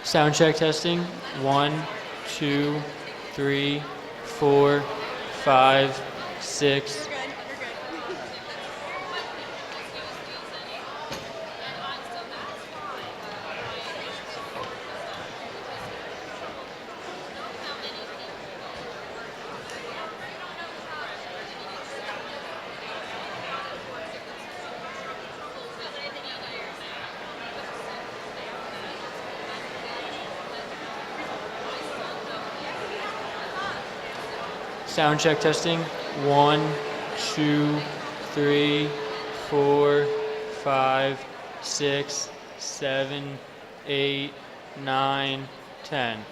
Sound check testing. 1, 2, 3, 4, 5, 6. Sound check testing. 1, 2, 3, 4, 5, 6, 7, 8, 9, 10.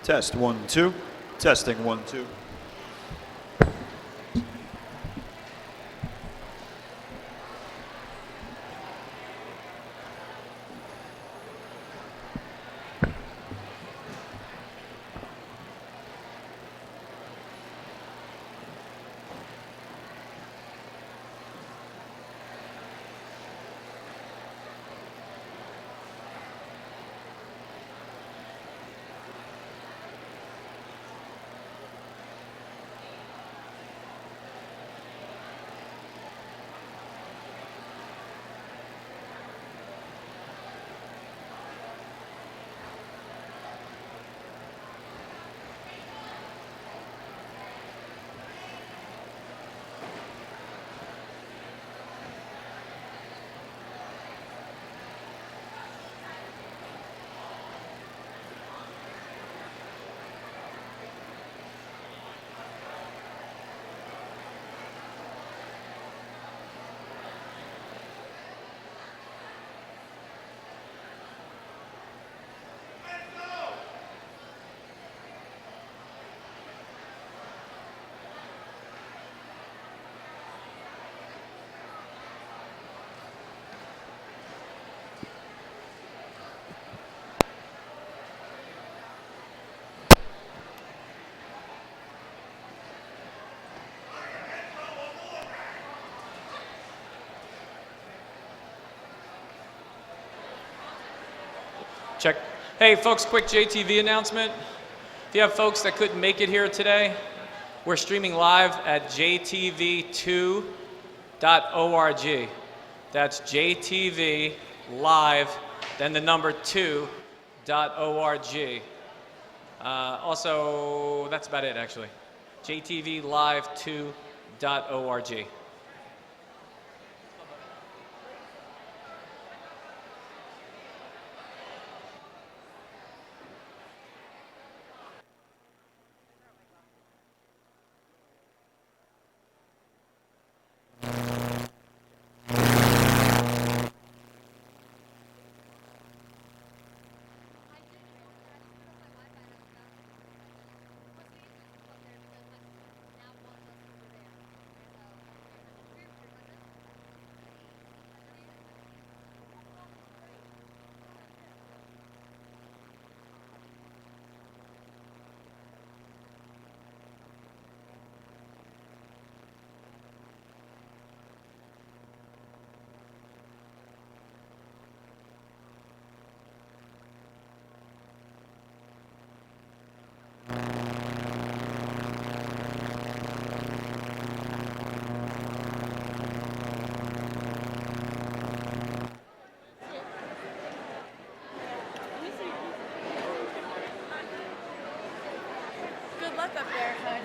Test 1, 2. Testing 1, 2. Check. Hey, folks, quick JTV announcement. If you have folks that couldn't make it here today, we're streaming live at jtv2.org. That's JTV live, then the number 2.org. Also, that's about it, actually. jtvlive2.org. Good luck up there, honey.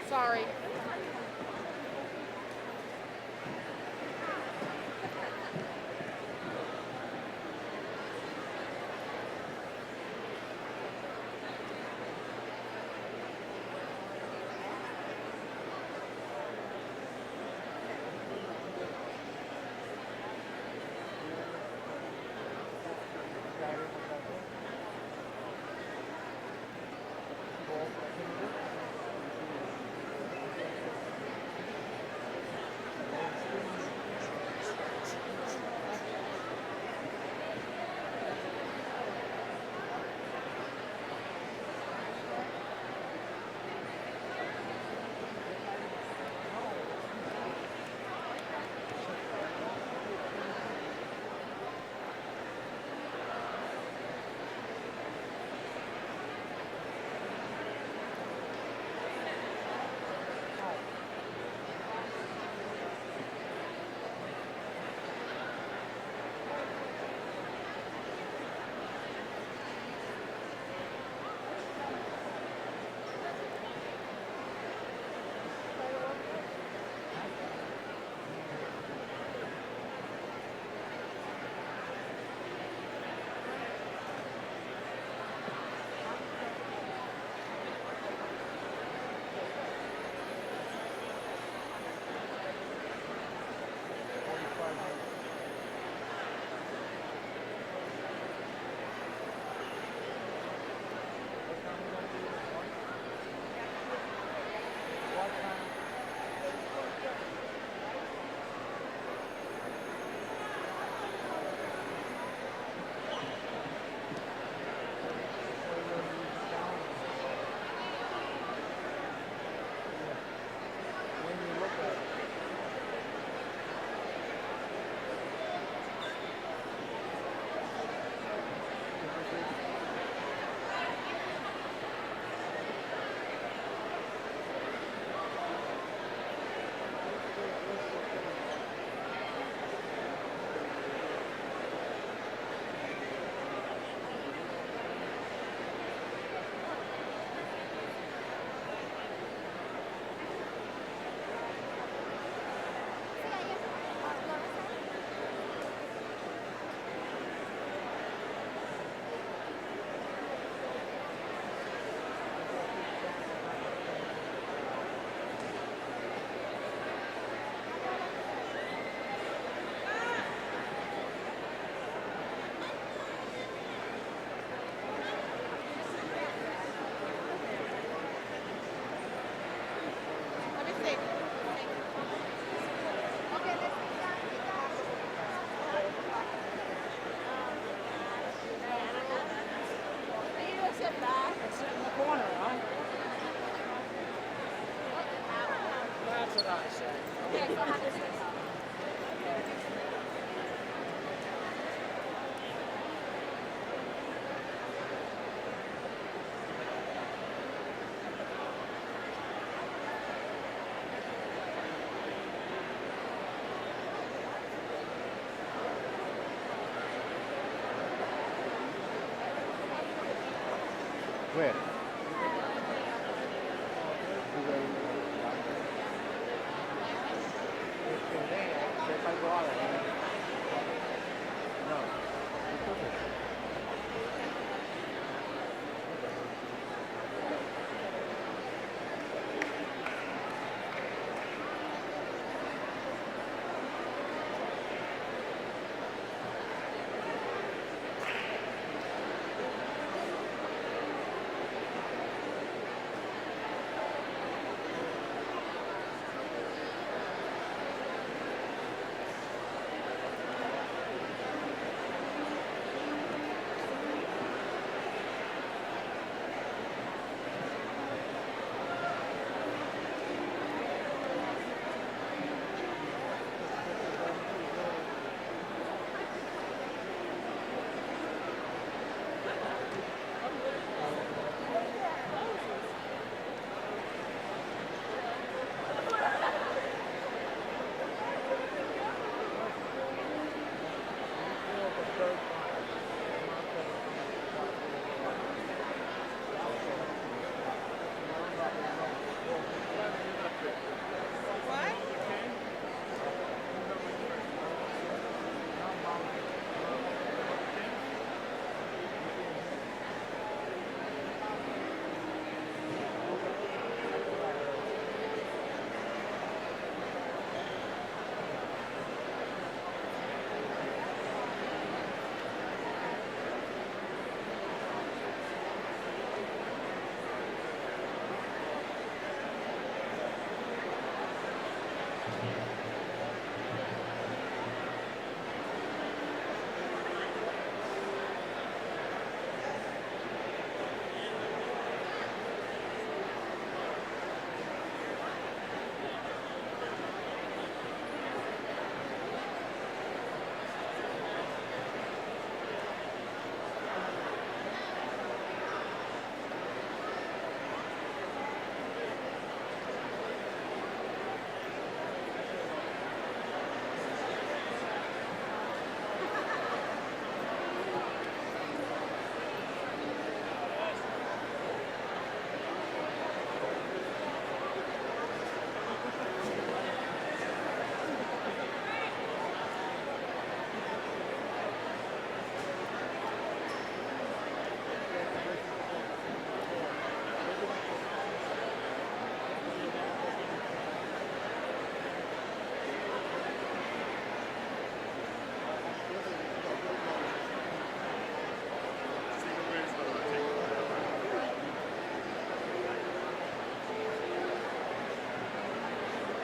Sorry. Where?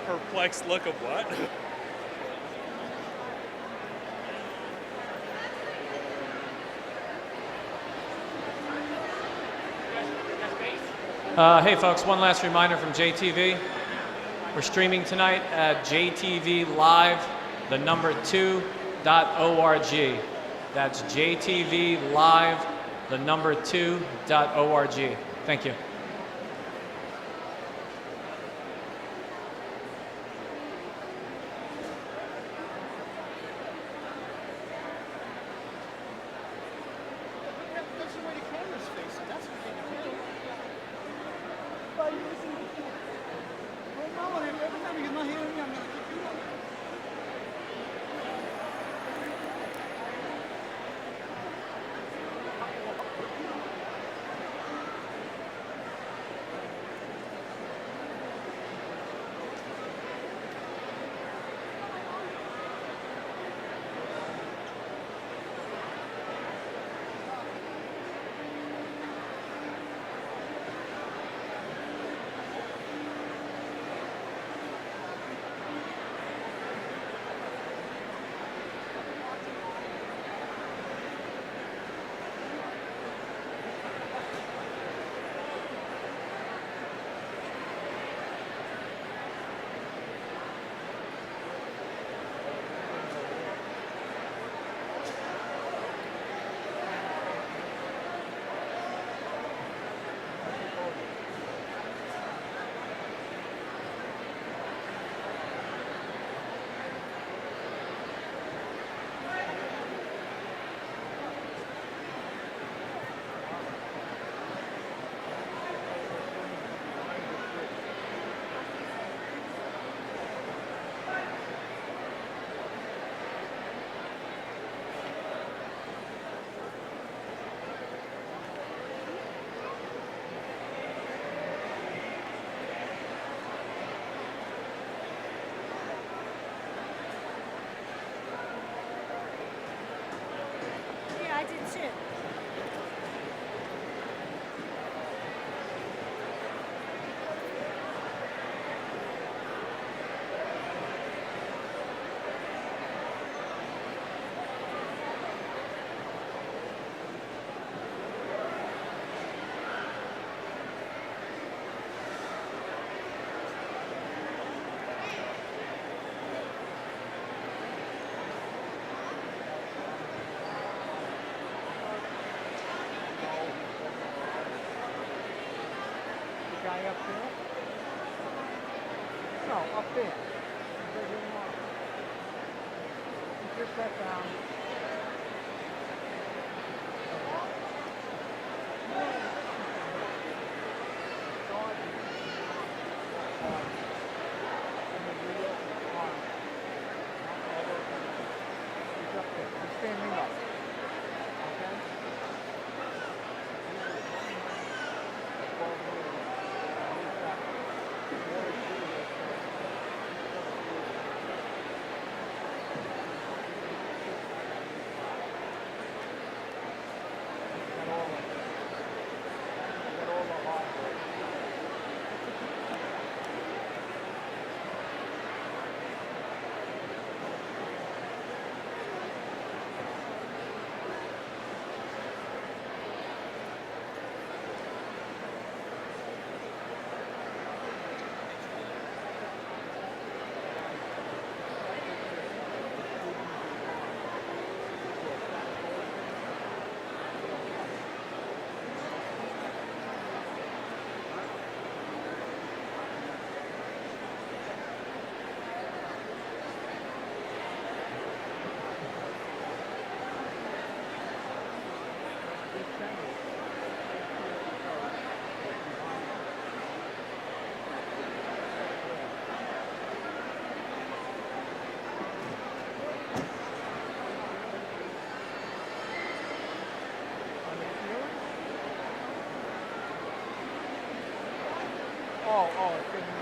Perplexed look of what? Hey folks, one last reminder from JTV. We're streaming tonight at JTV Live, the number 2.org. That's JTV Live, the number 2.org. Thank you. guy up there? No, up there. Just that down. Standing up. Okay? Oh, it's in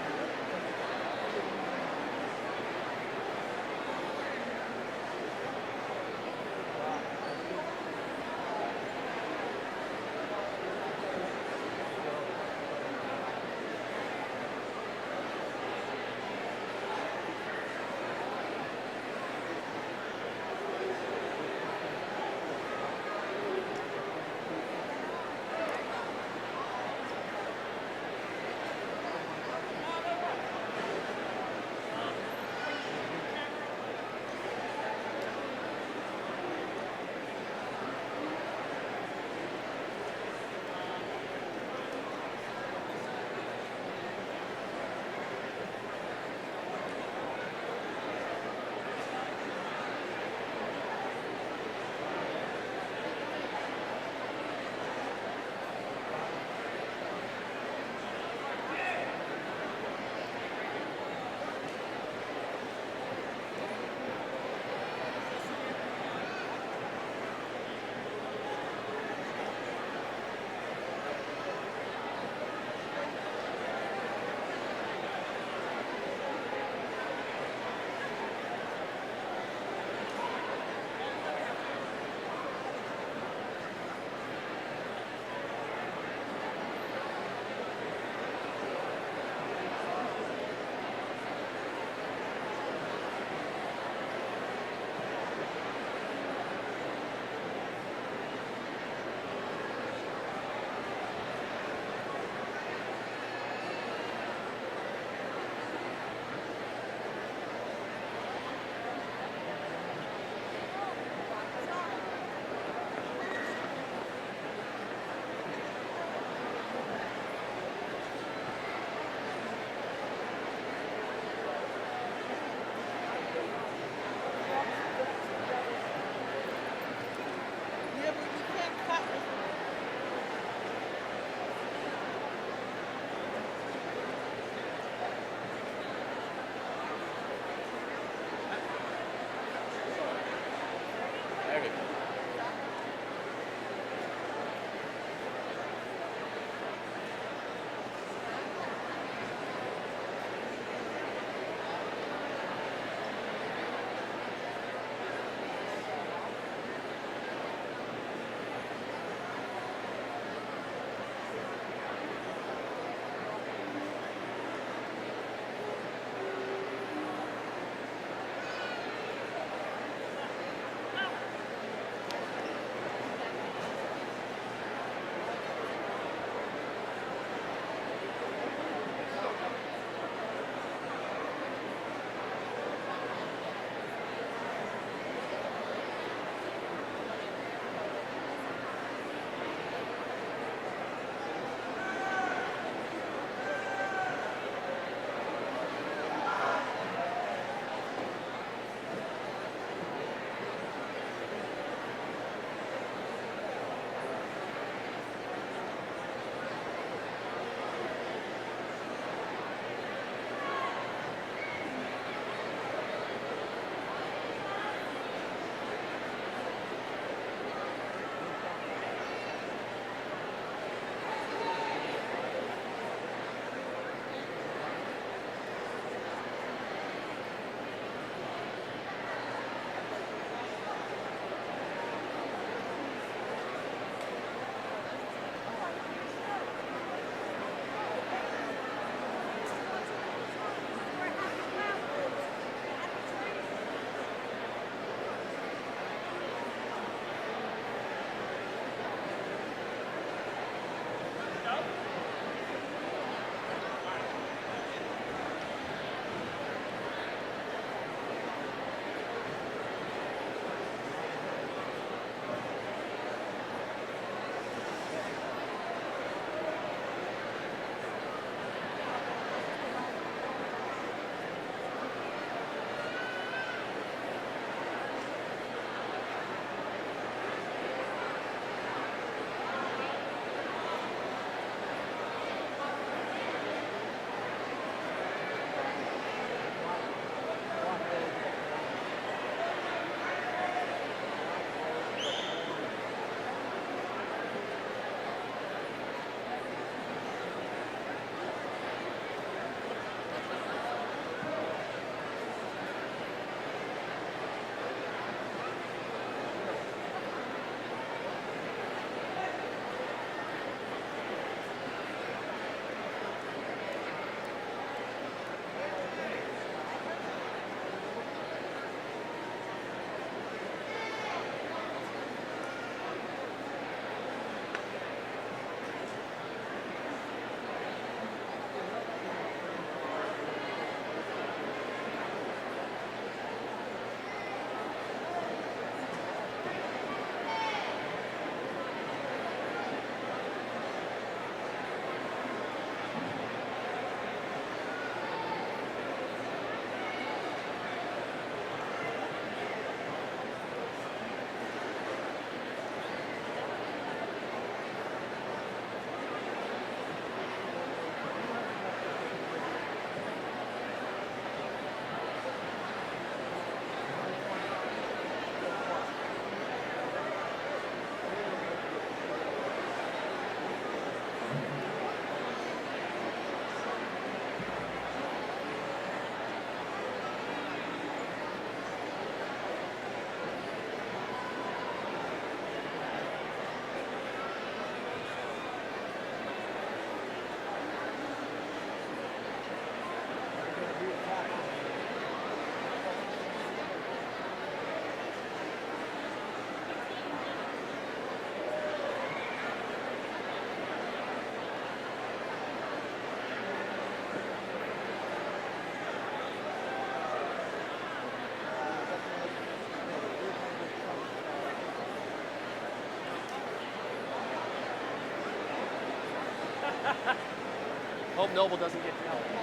Hope Noble doesn't get yelled.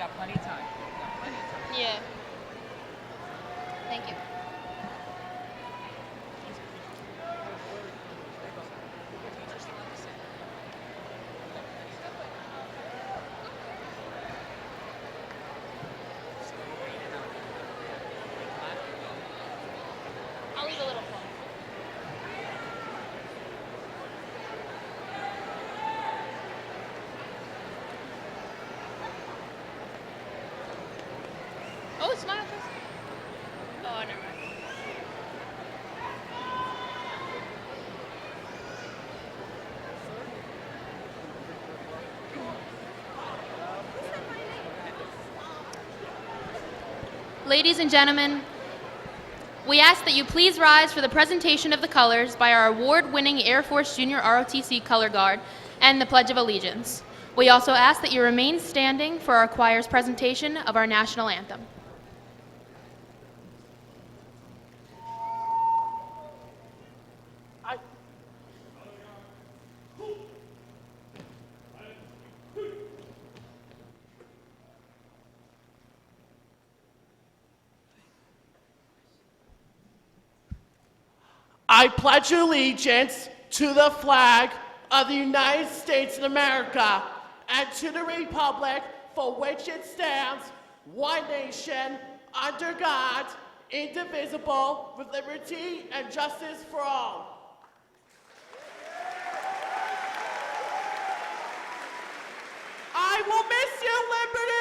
got plenty of time. We got plenty of time. Yeah. Thank you. I'll leave a little phone. Oh, smile. Oh, never mind. Ladies and gentlemen, we ask that you please rise for the presentation of the colors by our award-winning Air Force Junior ROTC Color Guard and the Pledge of Allegiance. We also ask that you remain standing for our choir's presentation of our national anthem. I pledge allegiance to the flag of the United States of America and to the republic for which it stands, one nation, under God, indivisible, with liberty and justice for all. I will miss you, Liberty!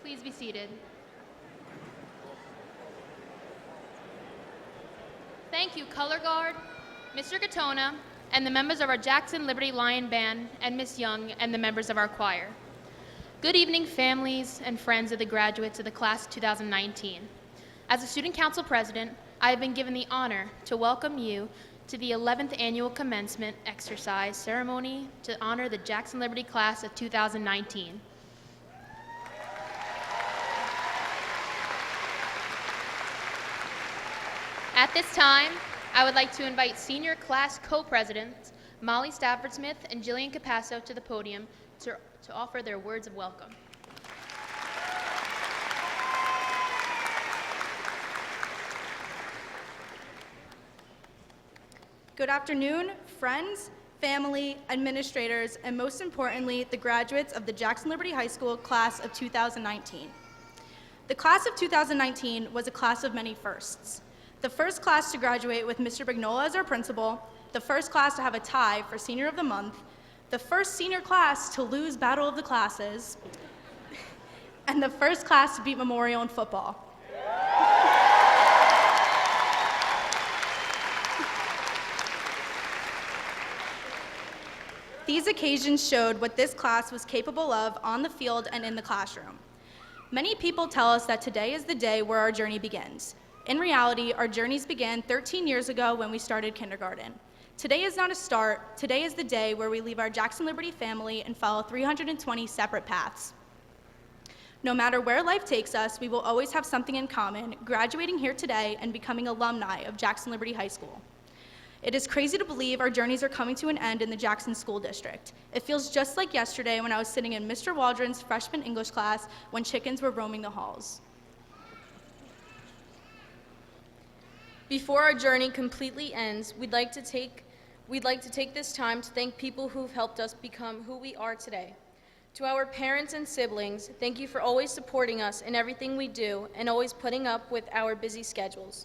Please be seated. Thank you, Color Guard, Mr. Katona, and the members of our Jackson Liberty Lion Band, and Miss Young, and the members of our choir. Good evening, families and friends of the graduates of the class of 2019. As a Student Council President, I have been given the honor to welcome you to the 11th Annual Commencement Exercise Ceremony to honor the Jackson Liberty class of 2019. At this time, I would like to invite Senior Class Co-Presidents Molly Stafford-Smith and Jillian Capasso to the podium to offer their words of welcome. Good afternoon, friends, family, administrators, and most importantly, the graduates of the Jackson Liberty High School class of 2019. The class of 2019 was a class of many firsts. The first class to graduate with Mr. Brignola as our principal, the first class to have a tie for Senior of the Month, the first senior class to lose Battle of the Classes, and the first class to beat Memorial in football. These occasions showed what this class was capable of on the field and in the classroom. Many people tell us that today is the day where our journey begins. In reality, our journeys began 13 years ago when we started kindergarten. Today is not a start, today is the day where we leave our Jackson Liberty family and follow 320 separate paths. No matter where life takes us, we will always have something in common, graduating here today and becoming alumni of Jackson Liberty High School. It is crazy to believe our journeys are coming to an end in the Jackson School District. It feels just like yesterday when I was sitting in Mr. Waldron's freshman English class when chickens were roaming the halls. Before our journey completely ends, we'd like to take this time to thank people who've helped us become who we are today. To our parents and siblings, thank you for always supporting us in everything we do and always putting up with our busy schedules.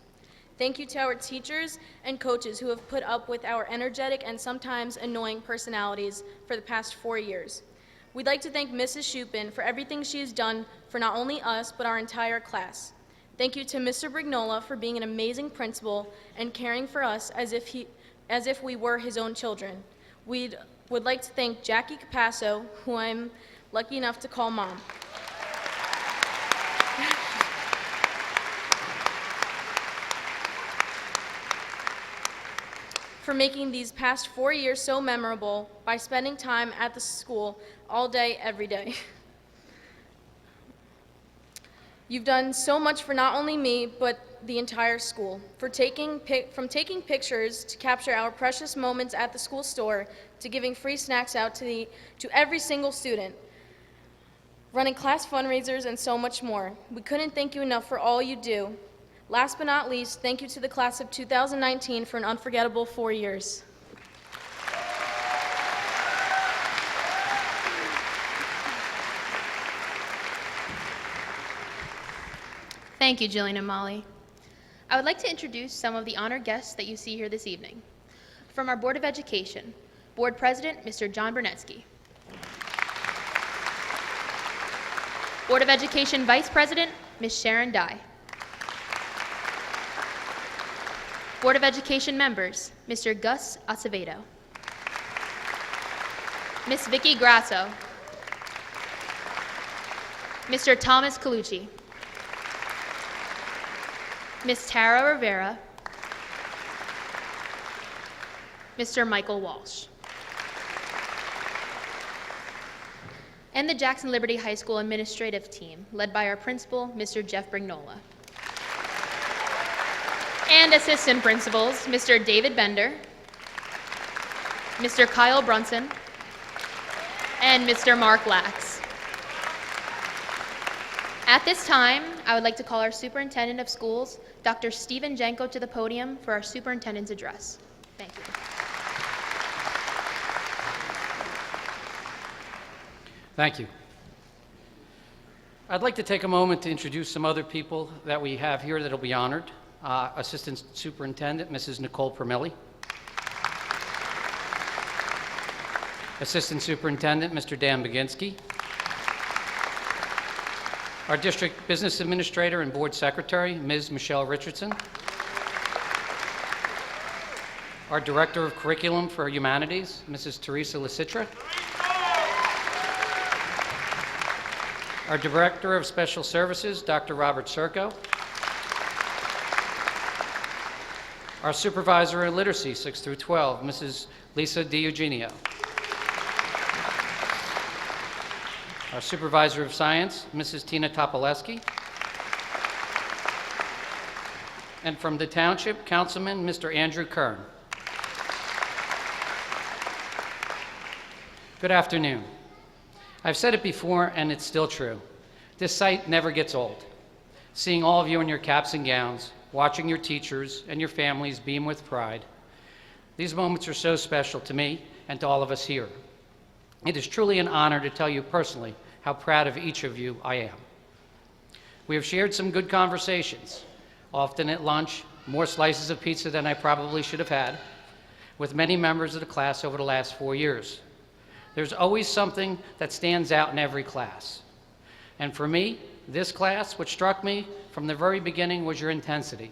Thank you to our teachers and coaches who have put up with our energetic and sometimes annoying personalities for the past 4 years. We'd like to thank Mrs. Shupin for everything she has done for not only us, but our entire class. Thank you to Mr. Brignola for being an amazing principal and caring for us as if we were his own children. We would like to thank Jackie Capasso, who I'm lucky enough to call Mom. For making these past 4 years so memorable by spending time at the school all day, every day. You've done so much for not only me, but the entire school. From taking pictures to capture our precious moments at the school store, to giving free snacks out to every single student, running class fundraisers, and so much more. We couldn't thank you enough for all you do. Last but not least, thank you to the class of 2019 for an unforgettable 4 years. Thank you, Jillian and Molly. I would like to introduce some of the honored guests that you see here this evening. From our Board of Education, Board President, Mr. John Bernetsky. Board of Education Vice President, Ms. Sharon Dye. Board of Education members, Mr. Gus Acevedo. Ms. Vicky Grasso. Mr. Thomas Colucci. Ms. Tara Rivera. Mr. Michael Walsh. And the Jackson Liberty High School administrative team, led by our principal, Mr. Jeff Brignola. And assistant principals, Mr. David Bender, Mr. Kyle Brunson, and Mr. Mark Lax. At this time, I would like to call our Superintendent of Schools, Dr. Stephen Janko, to the podium for our Superintendent's address. Thank you. Thank you. I'd like to take a moment to introduce some other people that we have here that will be honored. Assistant Superintendent, Mrs. Nicole Permilli. Assistant Superintendent, Mr. Dan Baginski. Our District Business Administrator and Board Secretary, Ms. Michelle Richardson. Our Director of Curriculum for Humanities, Mrs. Teresa Lasitra. Our Director of Special Services, Dr. Robert Serco. Our Supervisor of Literacy, 6 through 12, Mrs. Lisa DiEugenio. Our Supervisor of Science, Mrs. Tina Topolewski. And from the Township, Councilman, Mr. Andrew Kern. Good afternoon. I've said it before, and it's still true. This site never gets old. Seeing all of you in your caps and gowns, watching your teachers and your families beam with pride. These moments are so special to me and to all of us here. It is truly an honor to tell you personally how proud of each of you I am. We have shared some good conversations, often at lunch, more slices of pizza than I probably should have had, with many members of the class over the last 4 years. There's always something that stands out in every class. And for me, this class, what struck me from the very beginning was your intensity.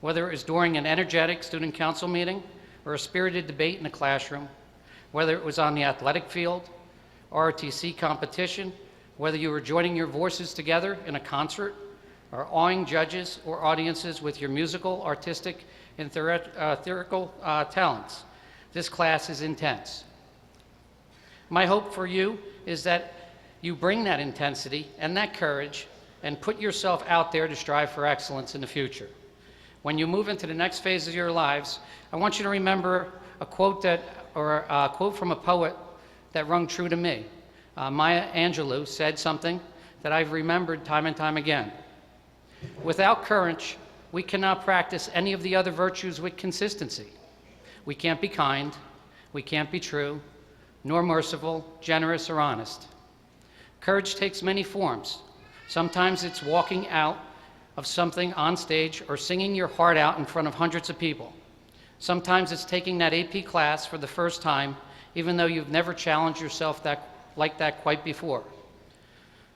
Whether it was during an energetic student council meeting or a spirited debate in the classroom, whether it was on the athletic field, ROTC competition, whether you were joining your voices together in a concert, or awing judges or audiences with your musical, artistic, and theatrical talents, this class is intense. My hope for you is that you bring that intensity and that courage and put yourself out there to strive for excellence in the future. When you move into the next phase of your lives, I want you to remember a quote from a poet that rung true to me. Maya Angelou said something that I've remembered time and time again. Without courage, we cannot practice any of the other virtues with consistency. We can't be kind, we can't be true, nor merciful, generous, or honest. Courage takes many forms. Sometimes it's walking out of something on stage or singing your heart out in front of hundreds of people. Sometimes it's taking that AP class for the first time, even though you've never challenged yourself like that quite before.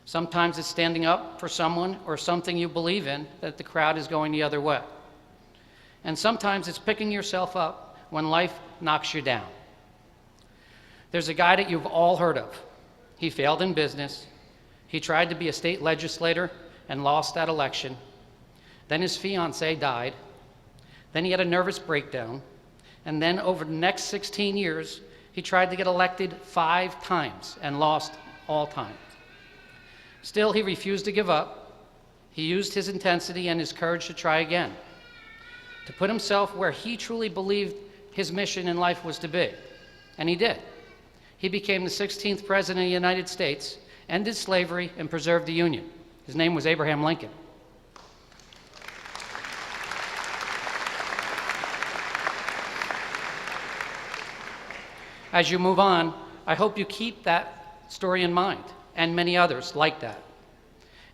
Sometimes it's standing up for someone or something you believe in that the crowd is going the other way. And sometimes it's picking yourself up when life knocks you down. There's a guy that you've all heard of. He failed in business. He tried to be a state legislator and lost that election. Then his fiancée died. Then he had a nervous breakdown. And then over the next 16 years, he tried to get elected 5 times and lost all time. Still, he refused to give up. He used his intensity and his courage to try again, to put himself where he truly believed his mission in life was to be. And he did. He became the 16th President of the United States, ended slavery, and preserved the Union. His name was Abraham Lincoln. As you move on, I hope you keep that story in mind, and many others like that.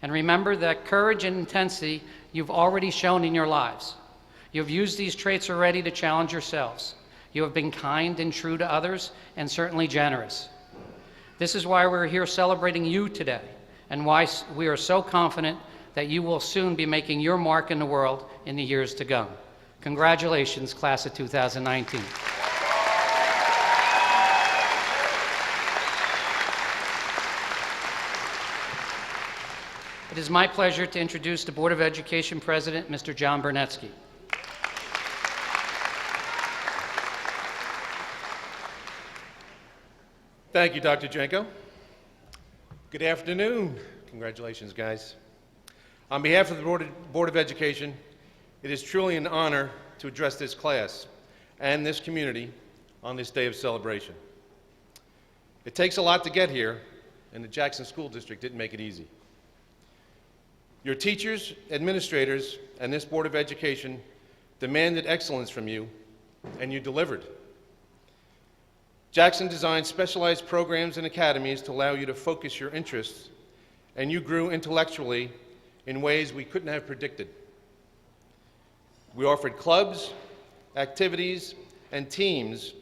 And remember that courage and intensity you've already shown in your lives. You've used these traits already to challenge yourselves. You have been kind and true to others, and certainly generous. This is why we're here celebrating you today, and why we are so confident that you will soon be making your mark in the world in the years to come. Congratulations, class of 2019. It is my pleasure to introduce the Board of Education President, Mr. John Bernetsky. Thank you, Dr. Janko. Good afternoon. Congratulations, guys. On behalf of the Board of Education, it is truly an honor to address this class and this community on this day of celebration. It takes a lot to get here, and the Jackson School District didn't make it easy. Your teachers, administrators, and this Board of Education demanded excellence from you, and you delivered. Jackson designed specialized programs and academies to allow you to focus your interests, and you grew intellectually in ways we couldn't have predicted. We offered clubs, activities, and teams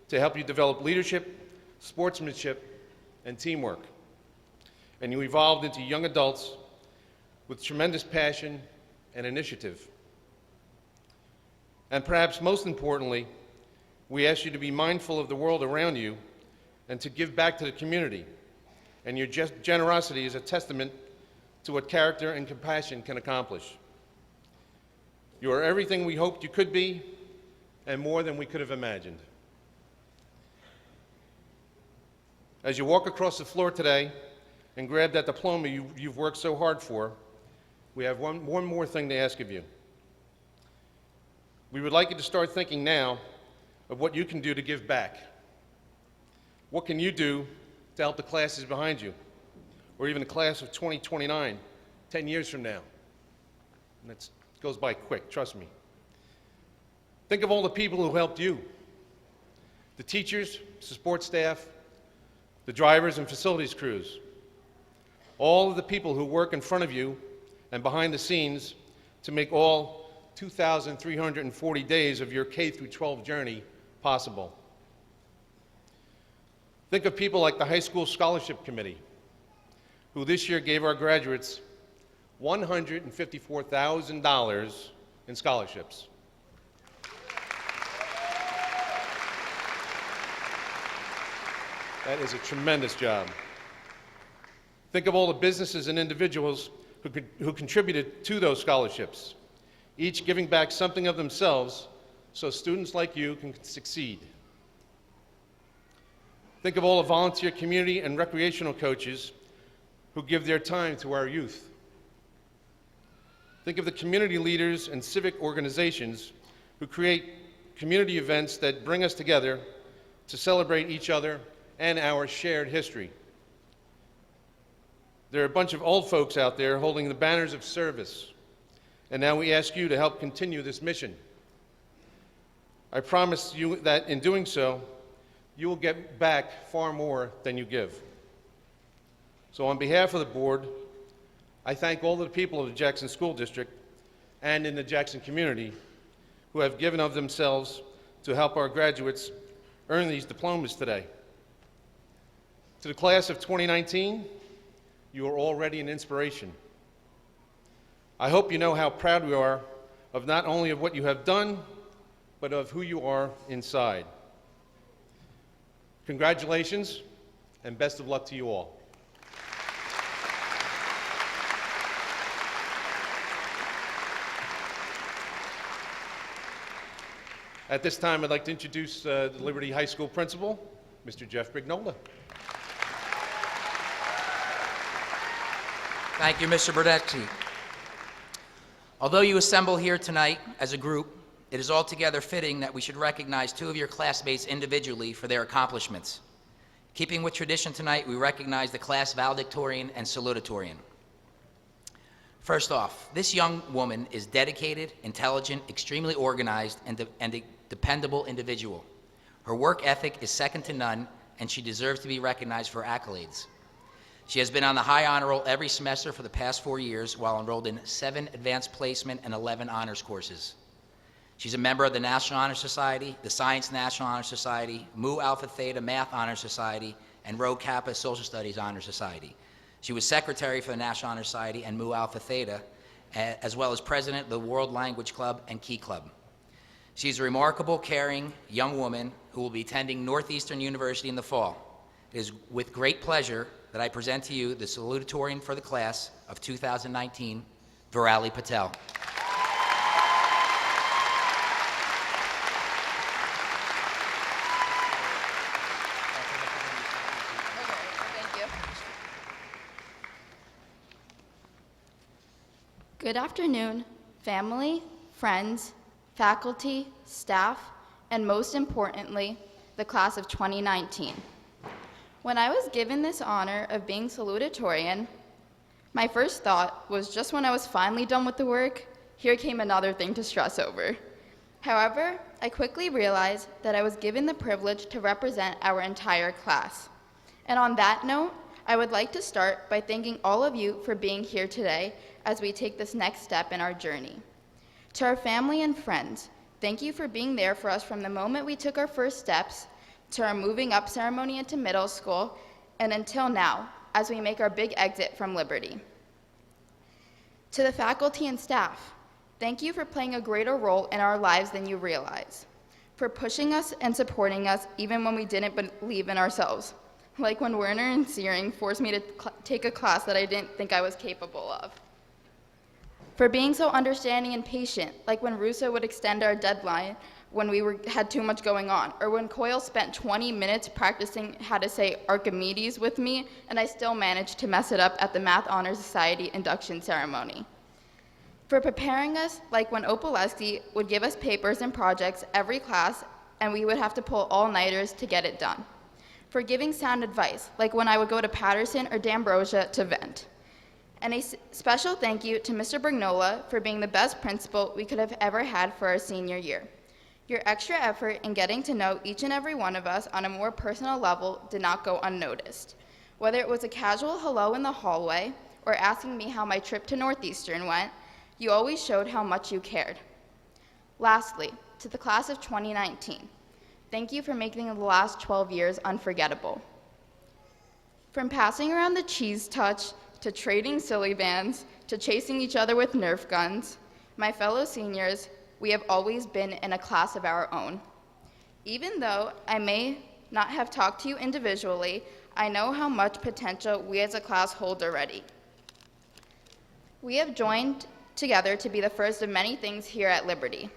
to help you develop leadership, sportsmanship, and teamwork. And you evolved into young adults with tremendous passion and initiative. And perhaps most importantly, we ask you to be mindful of the world around you and to give back to the community. And your generosity is a testament to what character and compassion can accomplish. You are everything we hoped you could be and more than we could have imagined. As you walk across the floor today and grab that diploma you've worked so hard for, we have one more thing to ask of you. We would like you to start thinking now of what you can do to give back. What can you do to help the classes behind you, or even the class of 2029, 10 years from now? And that goes by quick, trust me. Think of all the people who helped you. The teachers, support staff, the drivers and facilities crews. All of the people who work in front of you and behind the scenes to make all 2,340 days of your K through 12 journey possible. Think of people like the High School Scholarship Committee, who this year gave our graduates $154,000 in scholarships. That is a tremendous job. Think of all the businesses and individuals who contributed to those scholarships, each giving back something of themselves so students like you can succeed. Think of all the volunteer community and recreational coaches who give their time to our youth. Think of the community leaders and civic organizations who create community events that bring us together to celebrate each other and our shared history. There are a bunch of old folks out there holding the banners of service, and now we ask you to help continue this mission. I promise you that in doing so, you will get back far more than you give. So on behalf of the board, I thank all the people of the Jackson School District and in the Jackson community who have given of themselves to help our graduates earn these diplomas today. To the class of 2019, you are already an inspiration. I hope you know how proud we are of not only of what you have done, but of who you are inside. Congratulations, and best of luck to you all. At this time, I'd like to introduce the Liberty High School principal, Mr. Jeff Brignola. Thank you, Mr. Burdecki. Although you assemble here tonight as a group, it is altogether fitting that we should recognize two of your classmates individually for their accomplishments. Keeping with tradition tonight, we recognize the class valedictorian and salutatorian. First off, this young woman is dedicated, intelligent, extremely organized, and a dependable individual. Her work ethic is second to none, and she deserves to be recognized for accolades. She has been on the high honor roll every semester for the past 4 years while enrolled in 7 advanced placement and 11 honors courses. She's a member of the National Honor Society, the Science National Honor Society, Mu Alpha Theta Math Honor Society, and Rho Kappa Social Studies Honor Society. She was secretary for the National Honor Society and Mu Alpha Theta, as well as president of the World Language Club and Key Club. She's a remarkable, caring young woman who will be attending Northeastern University in the fall. It is with great pleasure that I present to you the salutatorian for the class of 2019, Virali Patel. Thank you. Good afternoon, family, friends, faculty, staff, and most importantly, the class of 2019. When I was given this honor of being salutatorian, my first thought was just when I was finally done with the work, here came another thing to stress over. However, I quickly realized that I was given the privilege to represent our entire class. And on that note, I would like to start by thanking all of you for being here today as we take this next step in our journey. To our family and friends, thank you for being there for us from the moment we took our first steps to our moving up ceremony into middle school, and until now, as we make our big exit from Liberty. To the faculty and staff, thank you for playing a greater role in our lives than you realize, for pushing us and supporting us even when we didn't believe in ourselves, like when Werner and Searing forced me to take a class that I didn't think I was capable of. For being so understanding and patient, like when Russo would extend our deadline when we had too much going on, or when Coyle spent 20 minutes practicing how to say Archimedes with me, and I still managed to mess it up at the Math Honor Society induction ceremony. For preparing us, like when Opaleski would give us papers and projects every class, and we would have to pull all-nighters to get it done. For giving sound advice, like when I would go to Patterson or D'Ambrosia to vent. And a special thank you to Mr. Brignola for being the best principal we could have ever had for our senior year. Your extra effort in getting to know each and every one of us on a more personal level did not go unnoticed. Whether it was a casual hello in the hallway, or asking me how my trip to Northeastern went, you always showed how much you cared. Lastly, to the class of 2019, thank you for making the last 12 years unforgettable. From passing around the cheese touch, to trading silly bands, to chasing each other with Nerf guns, my fellow seniors, we have always been in a class of our own. Even though I may not have talked to you individually, I know how much potential we as a class hold already. We have joined together to be the first of many things here at Liberty.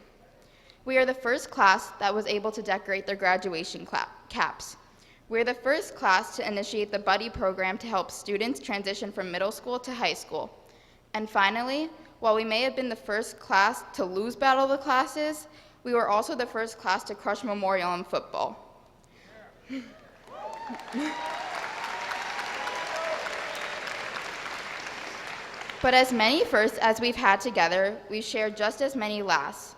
We are the first class that was able to decorate their graduation caps. We are the first class to initiate the buddy program to help students transition from middle school to high school. And finally, while we may have been the first class to lose Battle of the Classes, we were also the first class to crush Memorial in football. But as many firsts as we've had together, we've shared just as many lasts.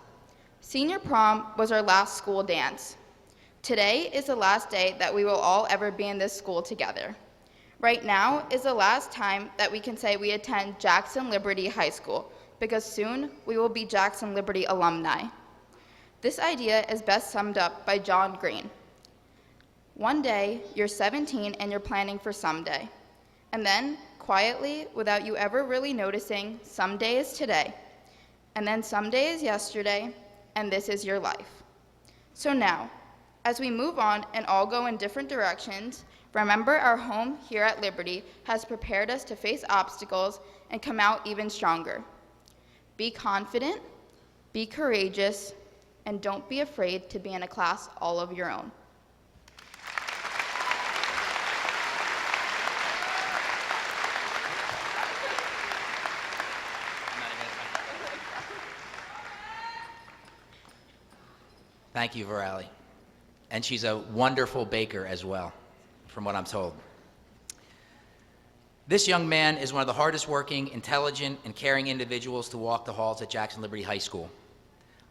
Senior prom was our last school dance. Today is the last day that we will all ever be in this school together. Right now is the last time that we can say we attend Jackson Liberty High School, because soon we will be Jackson Liberty alumni. This idea is best summed up by John Green. One day, you're 17 and you're planning for someday. And then, quietly, without you ever really noticing, someday is today. And then someday is yesterday, and this is your life. So now, as we move on and all go in different directions, remember our home here at Liberty has prepared us to face obstacles and come out even stronger. Be confident, be courageous, and don't be afraid to be in a class all of your own. Thank you, Virali. And she's a wonderful baker as well, from what I'm told. This young man is one of the hardest working, intelligent, and caring individuals to walk the halls at Jackson Liberty High School.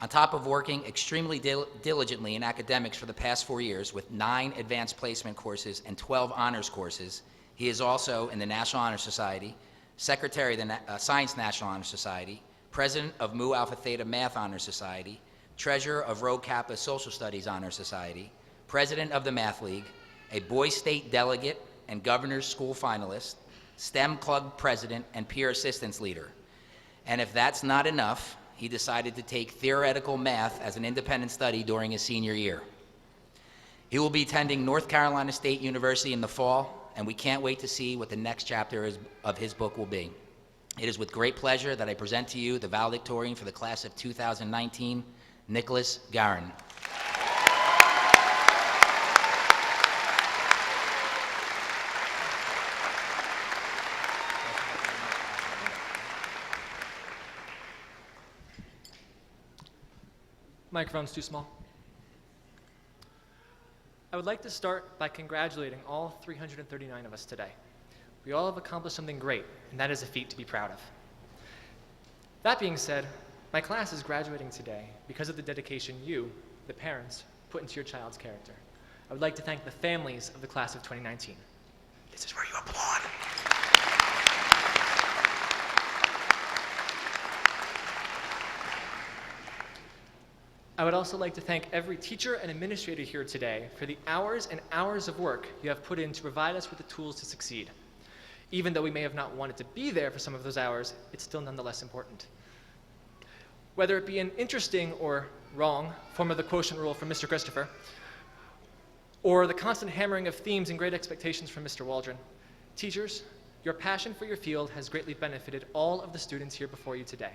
On top of working extremely diligently in academics for the past 4 years with 9 advanced placement courses and 12 honors courses, he is also in the National Honor Society, Secretary of the Science National Honor Society, President of Mu Alpha Theta Math Honor Society, Treasurer of Rho Kappa Social Studies Honor Society, President of the Math League, a Boys State delegate and Governor's School finalist, STEM Club President, and Peer Assistance Leader. And if that's not enough, he decided to take theoretical math as an independent study during his senior year. He will be attending North Carolina State University in the fall, and we can't wait to see what the next chapter of his book will be. It is with great pleasure that I present to you the valedictorian for the class of 2019, Nicholas Garin. Microphone's too small. I would like to start by congratulating all 339 of us today. We all have accomplished something great, and that is a feat to be proud of. That being said, my class is graduating today because of the dedication you, the parents, put into your child's character. I would like to thank the families of the class of 2019. This is where you applaud. I would also like to thank every teacher and administrator here today for the hours and hours of work you have put in to provide us with the tools to succeed. Even though we may have not wanted to be there for some of those hours, it's still nonetheless important. Whether it be an interesting or wrong form of the quotient rule from Mr. Christopher, or the constant hammering of themes and great expectations from Mr. Waldron, teachers, your passion for your field has greatly benefited all of the students here before you today.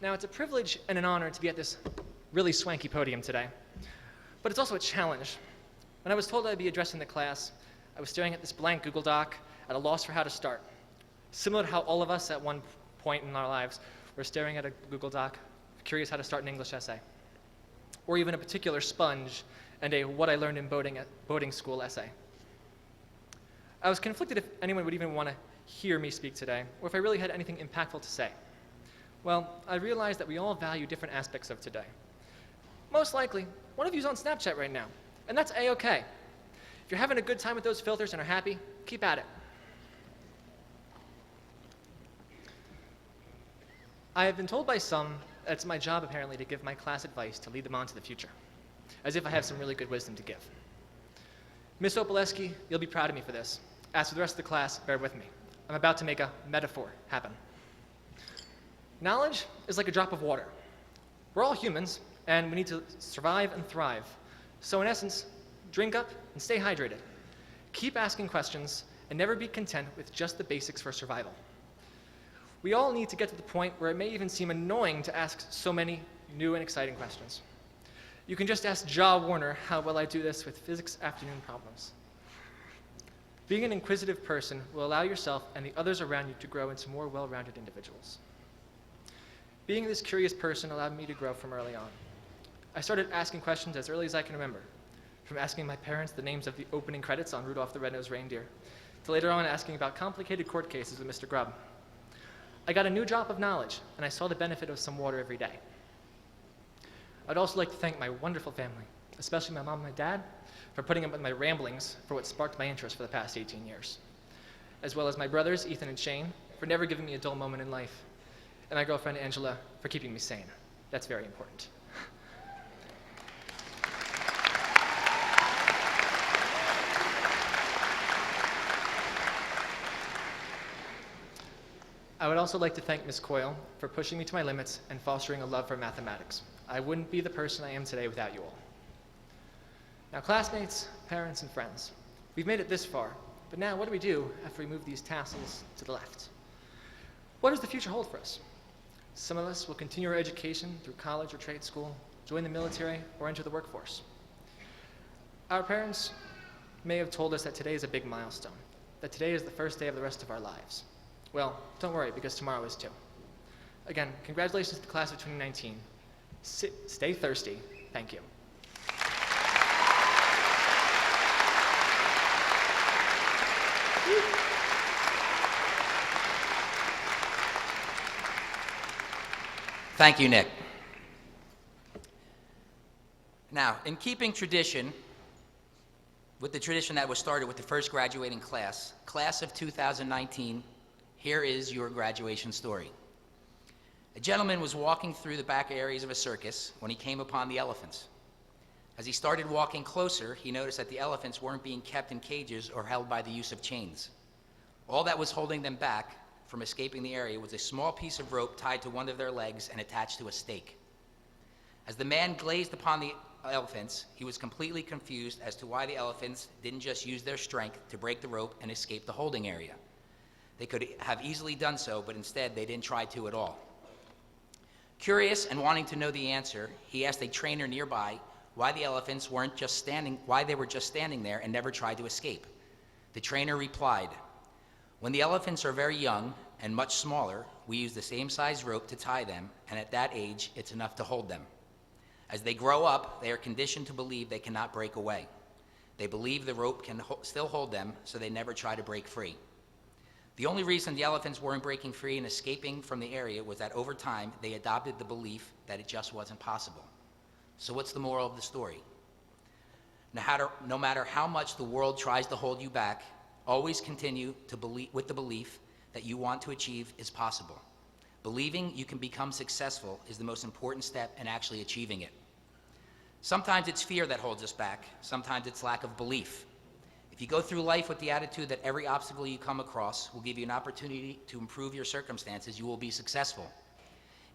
Now, it's a privilege and an honor to be at this really swanky podium today, but it's also a challenge. When I was told I'd be addressing the class, I was staring at this blank Google Doc at a loss for how to start. Similar to how all of us at one point in our lives were staring at a Google Doc, curious how to start an English essay, or even a particular sponge and a what I learned in boating school essay. I was conflicted if anyone would even want to hear me speak today, or if I really had anything impactful to say. Well, I realized that we all value different aspects of today. Most likely, one of you's on Snapchat right now, and that's A-okay. If you're having a good time with those filters and are happy, keep at it. I have been told by some that it's my job apparently to give my class advice to lead them on to the future, as if I have some really good wisdom to give. Miss Opaleski, you'll be proud of me for this. As for the rest of the class, bear with me. I'm about to make a metaphor happen. Knowledge is like a drop of water. We're all humans, and we need to survive and thrive. So in essence, drink up and stay hydrated. Keep asking questions and never be content with just the basics for survival. We all need to get to the point where it may even seem annoying to ask so many new and exciting questions. You can just ask Ja Warner how well I do this with physics afternoon problems. Being an inquisitive person will allow yourself and the others around you to grow into more well-rounded individuals. Being this curious person allowed me to grow from early on. I started asking questions as early as I can remember, from asking my parents the names of the opening credits on Rudolph the Red-Nosed Reindeer, to later on asking about complicated court cases with Mr. Grubb. I got a new drop of knowledge, and I saw the benefit of some water every day. I'd also like to thank my wonderful family, especially my mom and my dad, for putting up with my ramblings for what sparked my interest for the past 18 years, as well as my brothers, Ethan and Shane, for never giving me a dull moment in life, and my girlfriend, Angela, for keeping me sane. That's very important. I would also like to thank Ms. Coyle for pushing me to my limits and fostering a love for mathematics. I wouldn't be the person I am today without you all. Now, classmates, parents, and friends, we've made it this far, but now what do we do after we move these tassels to the left? What does the future hold for us? Some of us will continue our education through college or trade school, join the military, or enter the workforce. Our parents may have told us that today is a big milestone, that today is the first day of the rest of our lives. Well, don't worry, because tomorrow is too. Again, congratulations to the class of 2019. Stay thirsty. Thank you. Thank you, Nick. Now, in keeping tradition, with the tradition that was started with the first graduating class, class of 2019, here is your graduation story. A gentleman was walking through the back areas of a circus when he came upon the elephants. As he started walking closer, he noticed that the elephants weren't being kept in cages or held by the use of chains. All that was holding them back from escaping the area was a small piece of rope tied to one of their legs and attached to a stake. As the man gazed upon the elephants, he was completely confused as to why the elephants didn't just use their strength to break the rope and escape the holding area. They could have easily done so, but instead they didn't try to at all. Curious and wanting to know the answer, he asked a trainer nearby why the elephants why they were just standing there and never tried to escape. The trainer replied, "When the elephants are very young and much smaller, we use the same size rope to tie them, and at that age, it's enough to hold them. As they grow up, they are conditioned to believe they cannot break away. They believe the rope can still hold them, so they never try to break free. The only reason the elephants weren't breaking free and escaping from the area was that over time, they adopted the belief that it just wasn't possible." So what's the moral of the story? No matter how much the world tries to hold you back, always continue to believe with the belief that you want to achieve is possible. Believing you can become successful is the most important step in actually achieving it. Sometimes it's fear that holds us back. Sometimes it's lack of belief. If you go through life with the attitude that every obstacle you come across will give you an opportunity to improve your circumstances, you will be successful.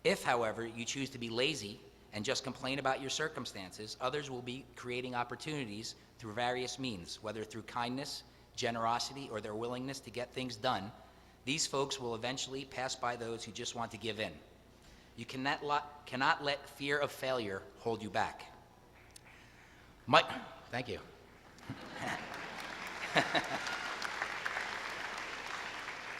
If, however, you choose to be lazy and just complain about your circumstances, others will be creating opportunities through various means, whether through kindness, generosity, or their willingness to get things done. These folks will eventually pass by those who just want to give in. You cannot let fear of failure hold you back. Thank you.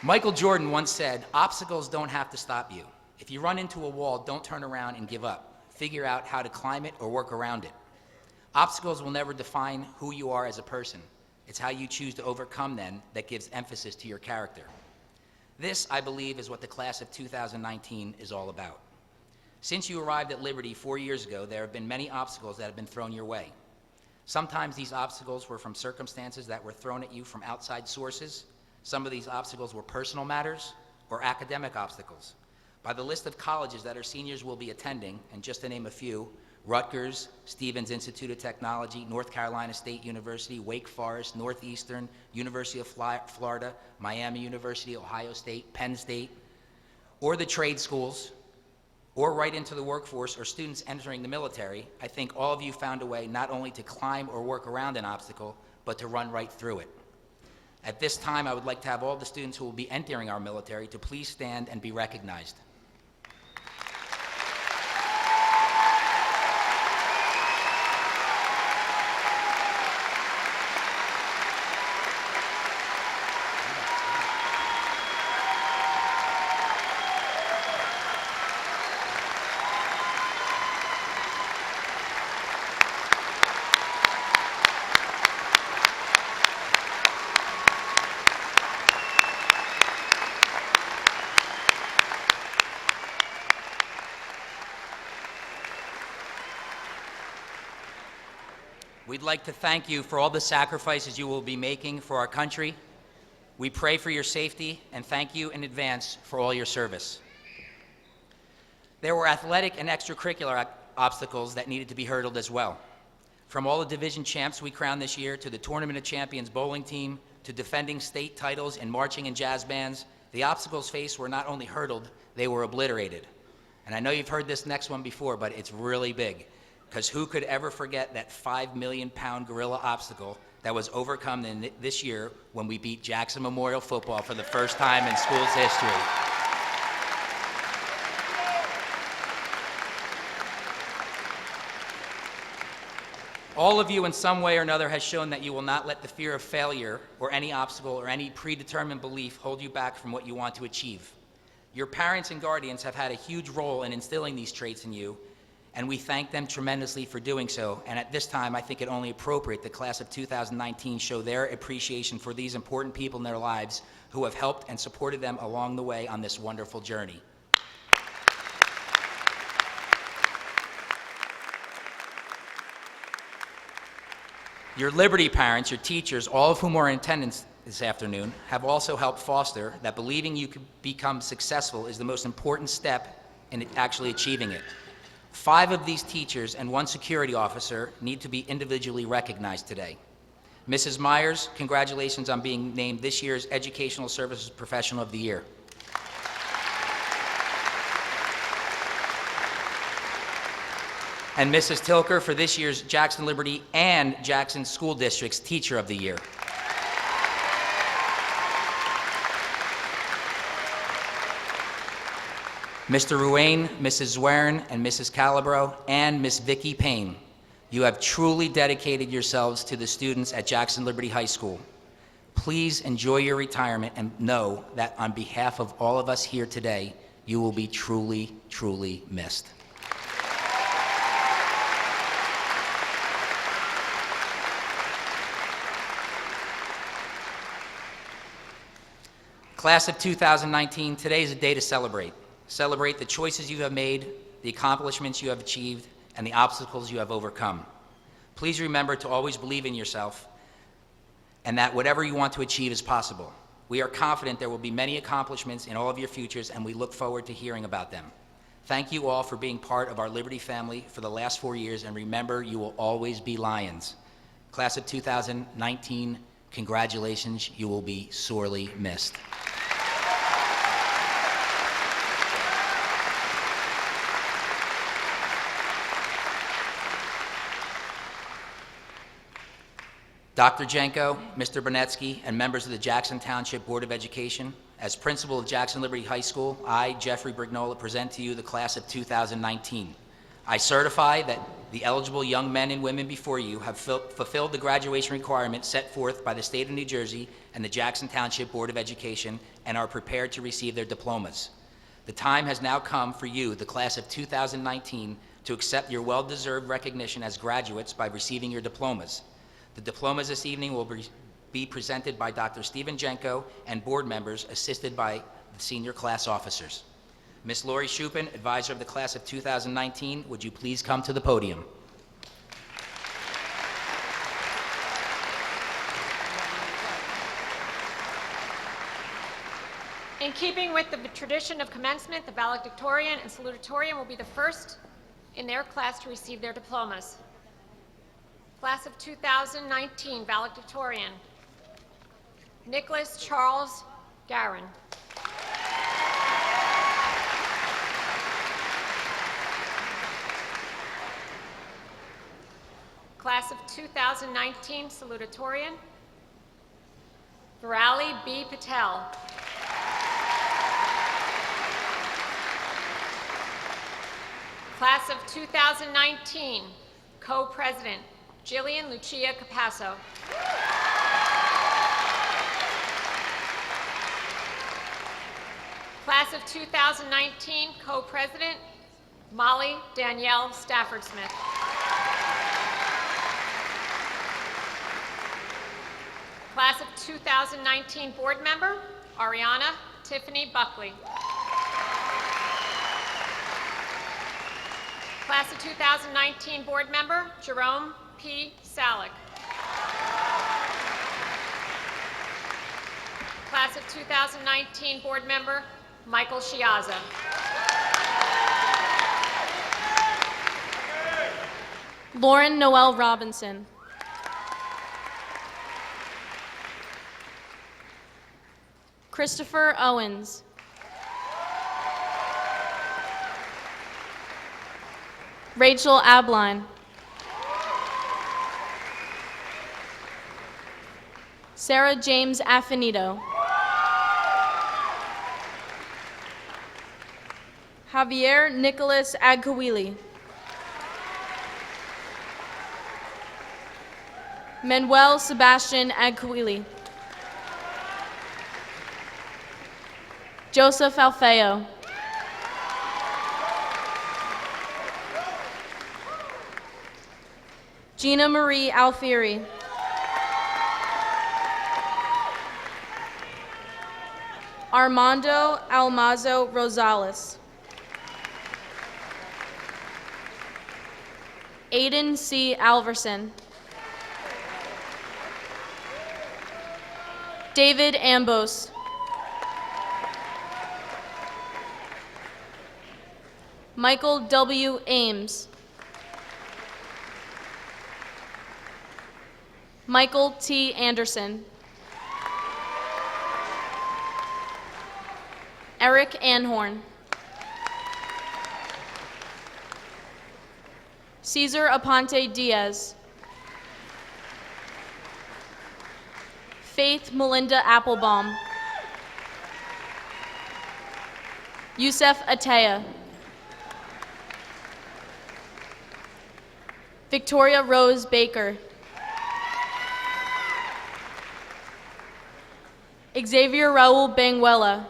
Michael Jordan once said, "Obstacles don't have to stop you. If you run into a wall, don't turn around and give up. Figure out how to climb it or work around it." Obstacles will never define who you are as a person. It's how you choose to overcome them that gives emphasis to your character. This, I believe, is what the class of 2019 is all about. Since you arrived at Liberty 4 years ago, there have been many obstacles that have been thrown your way. Sometimes these obstacles were from circumstances that were thrown at you from outside sources. Some of these obstacles were personal matters or academic obstacles. By the list of colleges that our seniors will be attending, and just to name a few, Rutgers, Stevens Institute of Technology, North Carolina State University, Wake Forest, Northeastern, University of Florida, Miami University, Ohio State, Penn State, or the trade schools, or right into the workforce, or students entering the military, I think all of you found a way not only to climb or work around an obstacle, but to run right through it. At this time, I would like to have all the students who will be entering our military to please stand and be recognized. We'd like to thank you for all the sacrifices you will be making for our country. We pray for your safety and thank you in advance for all your service. There were athletic and extracurricular obstacles that needed to be hurdled as well. From all the division champs we crowned this year, to the Tournament of Champions bowling team, to defending state titles in marching and jazz bands, the obstacles faced were not only hurdled, they were obliterated. And I know you've heard this next one before, but it's really big. Because who could ever forget that 5 million pound gorilla obstacle that was overcome this year when we beat Jackson Memorial football for the first time in school's history. All of you in some way or another has shown that you will not let the fear of failure or any obstacle or any predetermined belief hold you back from what you want to achieve. Your parents and guardians have had a huge role in instilling these traits in you, and we thank them tremendously for doing so. And at this time, I think it only appropriate the class of 2019 show their appreciation for these important people in their lives who have helped and supported them along the way on this wonderful journey. Your Liberty parents, your teachers, all of whom are in attendance this afternoon, have also helped foster that believing you could become successful is the most important step in actually achieving it. 5 of these teachers and 1 security officer need to be individually recognized today. Mrs. Myers, congratulations on being named this year's Educational Services Professional of the Year. And Mrs. Tilker for this year's Jackson Liberty and Jackson School District's Teacher of the Year. Mr. Ruane, Mrs. Zwerin, and Mrs. Calabro, and Miss Vicki Payne, you have truly dedicated yourselves to the students at Jackson Liberty High School. Please enjoy your retirement and know that on behalf of all of us here today, you will be truly, truly missed. Class of 2019, today is a day to celebrate. Celebrate the choices you have made, the accomplishments you have achieved, and the obstacles you have overcome. Please remember to always believe in yourself and that whatever you want to achieve is possible. We are confident there will be many accomplishments in all of your futures, and we look forward to hearing about them. Thank you all for being part of our Liberty family for the last 4 years, and remember, you will always be Lions. Class of 2019, congratulations, you will be sorely missed. Dr. Jenko, Mr. Bernetsky, and members of the Jackson Township Board of Education, as principal of Jackson Liberty High School, I, Jeffrey Brignola, present to you the class of 2019. I certify that the eligible young men and women before you have fulfilled the graduation requirements set forth by the state of New Jersey and the Jackson Township Board of Education and are prepared to receive their diplomas. The time has now come for you, the class of 2019, to accept your well-deserved recognition as graduates by receiving your diplomas. The diplomas this evening will be presented by Dr. Stephen Jenko and board members assisted by the senior class officers. Ms. Lori Shupin, advisor of the class of 2019, would you please come to the podium? In keeping with the tradition of commencement, the valedictorian and salutatorian will be the first in their class to receive their diplomas. Class of 2019 valedictorian, Nicholas Charles Garin. Class of 2019 salutatorian, Virali B. Patel. Class of 2019 co-president, Jillian Lucia Capasso. Class of 2019 co-president, Molly Danielle Stafford Smith. Class of 2019 board member, Ariana Tiffany Buckley. Class of 2019 board member, Jerome P. Salick. Class of 2019 board member, Michael Shiaza. Lauren Noel Robinson. Christopher Owens. Rachel Abline. Sarah James Affinito. Javier Nicholas Agkawili. Manuel Sebastian Agkawili. Joseph Alfeo. Gina Marie Alfieri. Armando Almazo Rosales. Aiden C. Alverson. David Ambos. Michael W. Ames. Michael T. Anderson. Eric Anhorn. Cesar Aponte Diaz. Faith Melinda Applebaum. Yusef Ataya. Victoria Rose Baker. Xavier Raul Banguela.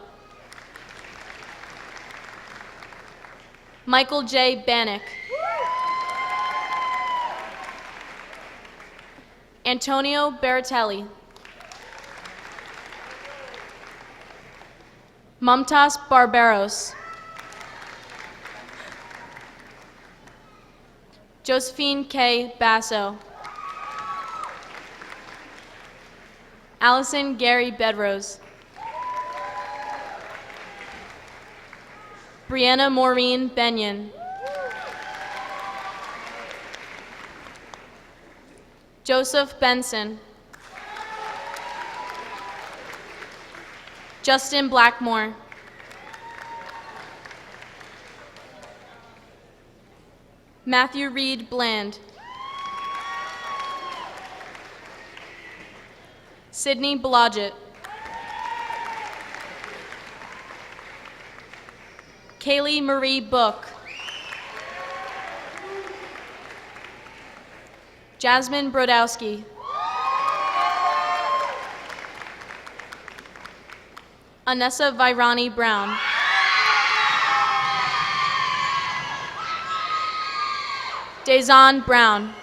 Michael J. Bannock. Antonio Beratelli. Mumtaz Barberos. Josephine K. Basso. Allison Gary Bedrose. Brianna Maureen Benyon. Joseph Benson. Justin Blackmore. Matthew Reed Bland. Sydney Blodgett. Kaylee Marie Book. Jasmine Brodowski. Anessa Virani Brown. Dazon Brown.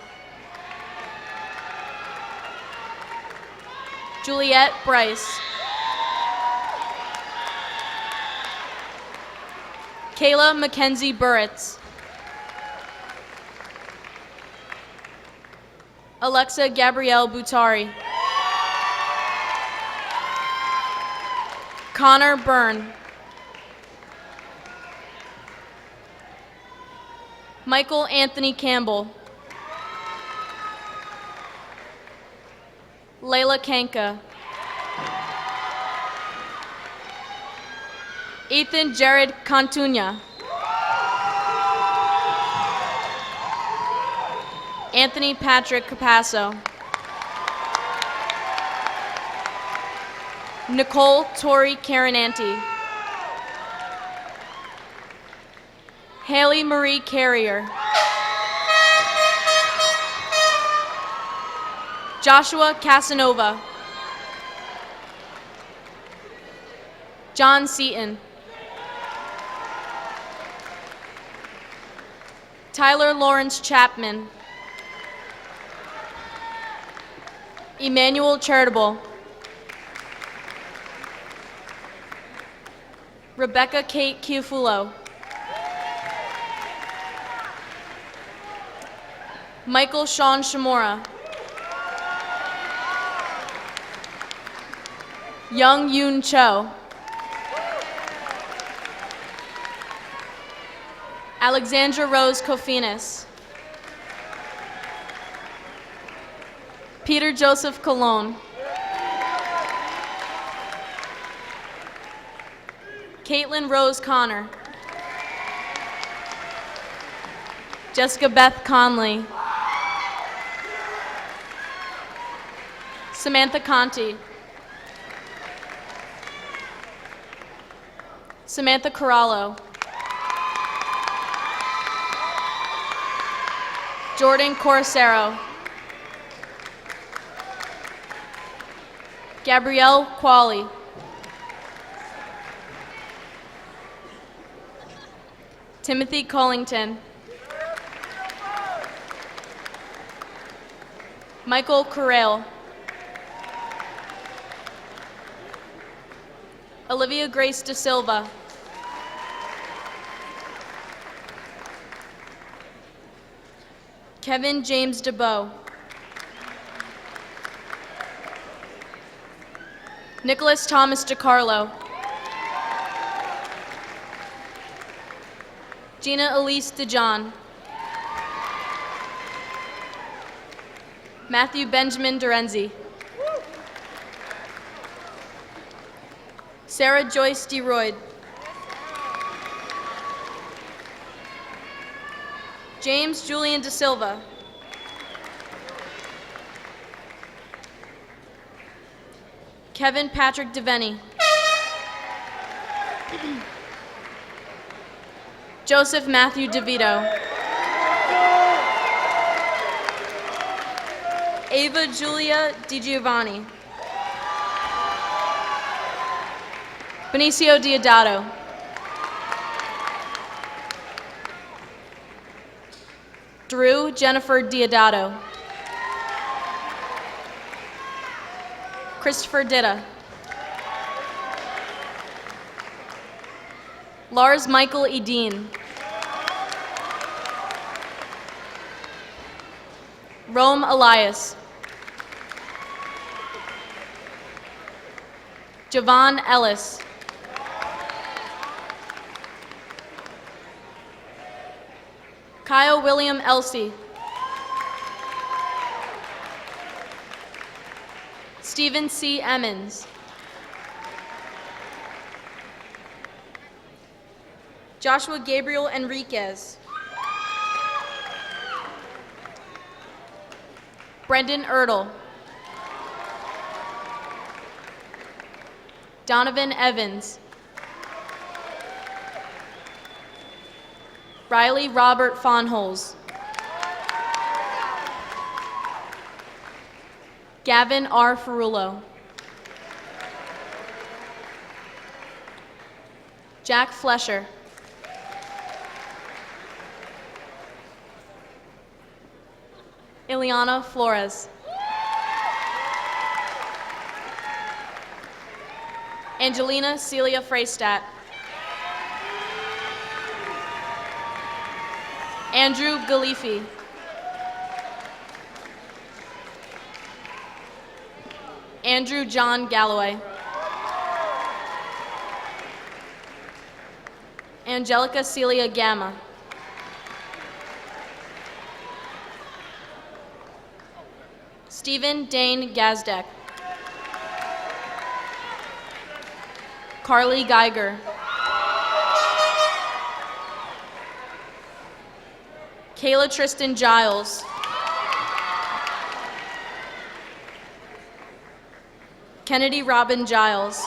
Juliette Bryce. Kayla Mackenzie Burritz. Alexa Gabrielle Butari. Connor Byrne. Michael Anthony Campbell. Layla Kanka. Ethan Jared Cantunya. Anthony Patrick Capasso. Nicole Tori Carinanti. Haley Marie Carrier. Joshua Casanova. John Seaton. Tyler Lawrence Chapman. Emmanuel Charitable. Rebecca Kate Chiafulo. Michael Sean Shimura. Young Yoon Cho. Alexandra Rose Kofinas. Peter Joseph Colon. Caitlin Rose Connor. Jessica Beth Conley. Samantha Conti. Samantha Corallo. Jordan Corsero. Gabrielle Qualley. Timothy Collington. Michael Correll. Olivia Grace De Silva. Kevin James DeBow. Nicholas Thomas DiCarlo. Gina Elise DeJohn. Matthew Benjamin Dorenzi. Sarah Joyce DeRoyd. James Julian De Silva. Kevin Patrick DeVenny. Joseph Matthew DeVito. Ava Julia DiGiovanni. Benicio Diodato. Drew Jennifer Diodato. Christopher Ditta. Lars Michael Edeen. Rome Elias. Javon Ellis. Kyle William Elsey. Stephen C. Emmons. Joshua Gabriel Enriquez. Brendan Ertle. Donovan Evans. Riley Robert Fonholz. Gavin R. Ferrulo. Jack Flesher. Ileana Flores. Angelina Celia Freistat. Andrew Galifi. Andrew John Galloway. Angelica Celia Gamma. Stephen Dane Gazdek. Carly Geiger. Kayla Tristan Giles. Kennedy Robin Giles.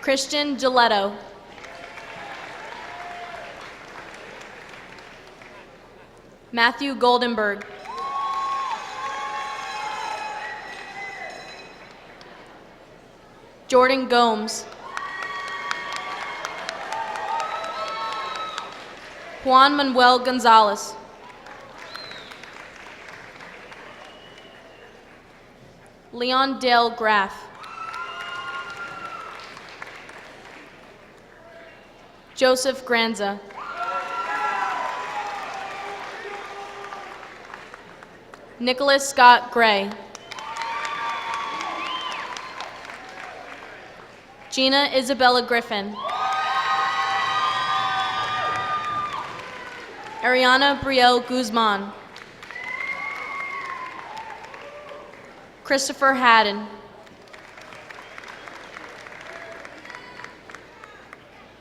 Christian Giletto. Matthew Goldenberg. Jordan Gomes. Juan Manuel Gonzalez. Leon Dale Graff. Joseph Granza. Nicholas Scott Gray. Gina Isabella Griffin. Ariana Brielle Guzman. Christopher Haddon.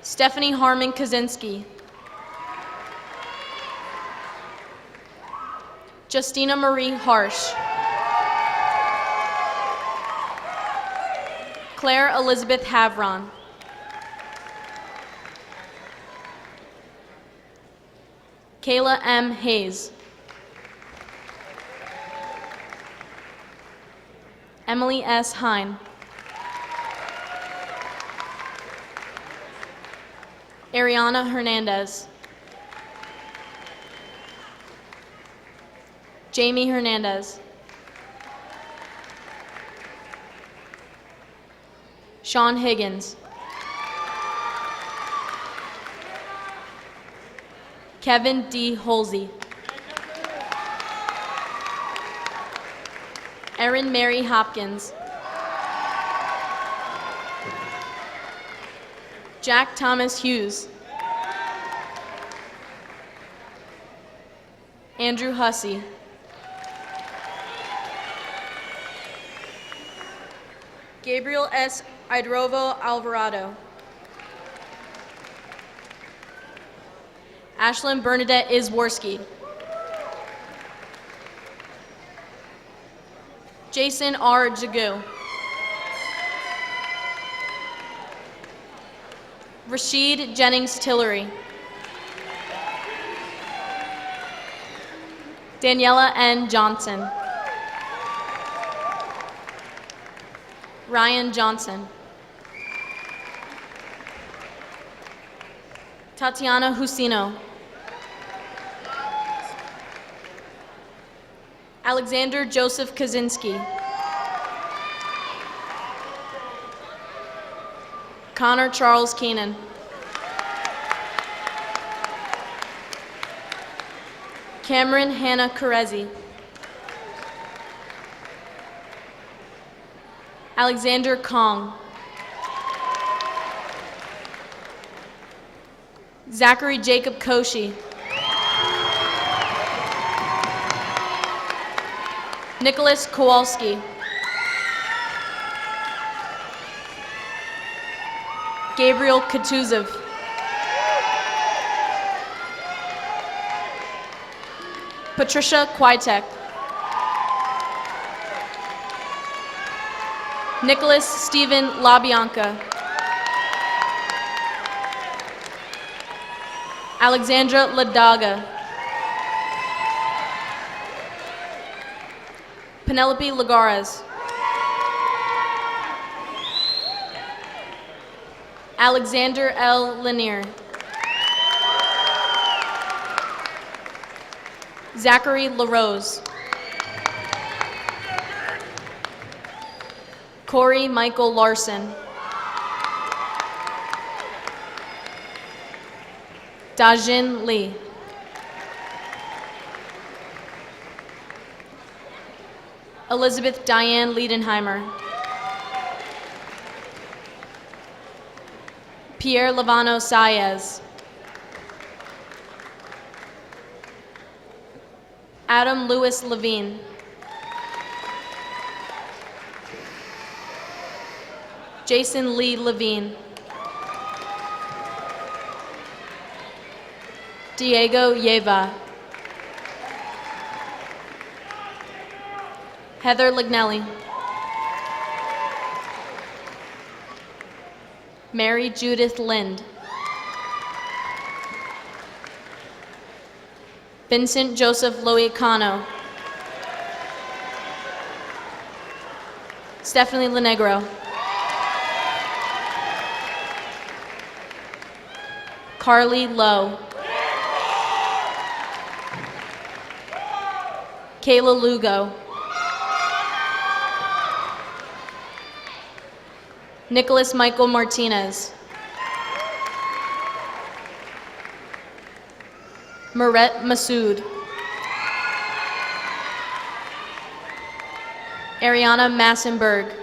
Stephanie Harmon Kaczynski. Justina Marie Harsh. Claire Elizabeth Havron. Kayla M. Hayes. Emily S. Hine. Ariana Hernandez. Jamie Hernandez. Sean Higgins. Kevin D. Holsey. Erin Mary Hopkins. Jack Thomas Hughes. Andrew Hussey. Gabriel S. Idrovo Alvarado. Ashlyn Bernadette Isworski. Jason R. Jagu. Rashid Jennings Tillery. Daniela N. Johnson. Ryan Johnson. Tatiana Husino. Alexander Joseph Kaczynski. Connor Charles Keenan. Cameron Hannah Carezzi. Alexander Kong. Zachary Jacob Koshi. Nicholas Kowalski. Gabriel Kutuzov. Patricia Kwiatek. Nicholas Stephen LaBianca. Alexandra Ladaga. Penelope Lagares. Alexander L. Lanier. Zachary LaRose. Corey Michael Larson. Dajin Lee. Elizabeth Diane Liedenheimer. Pierre Lavano Saez. Adam Lewis Levine. Jason Lee Levine. Diego Yeva. Heather Lignelli. Mary Judith Lind. Vincent Joseph Loicano. Stephanie Lenegro. Carly Lowe. Kayla Lugo. Nicholas Michael Martinez. Maret Masood. Ariana Massenberg.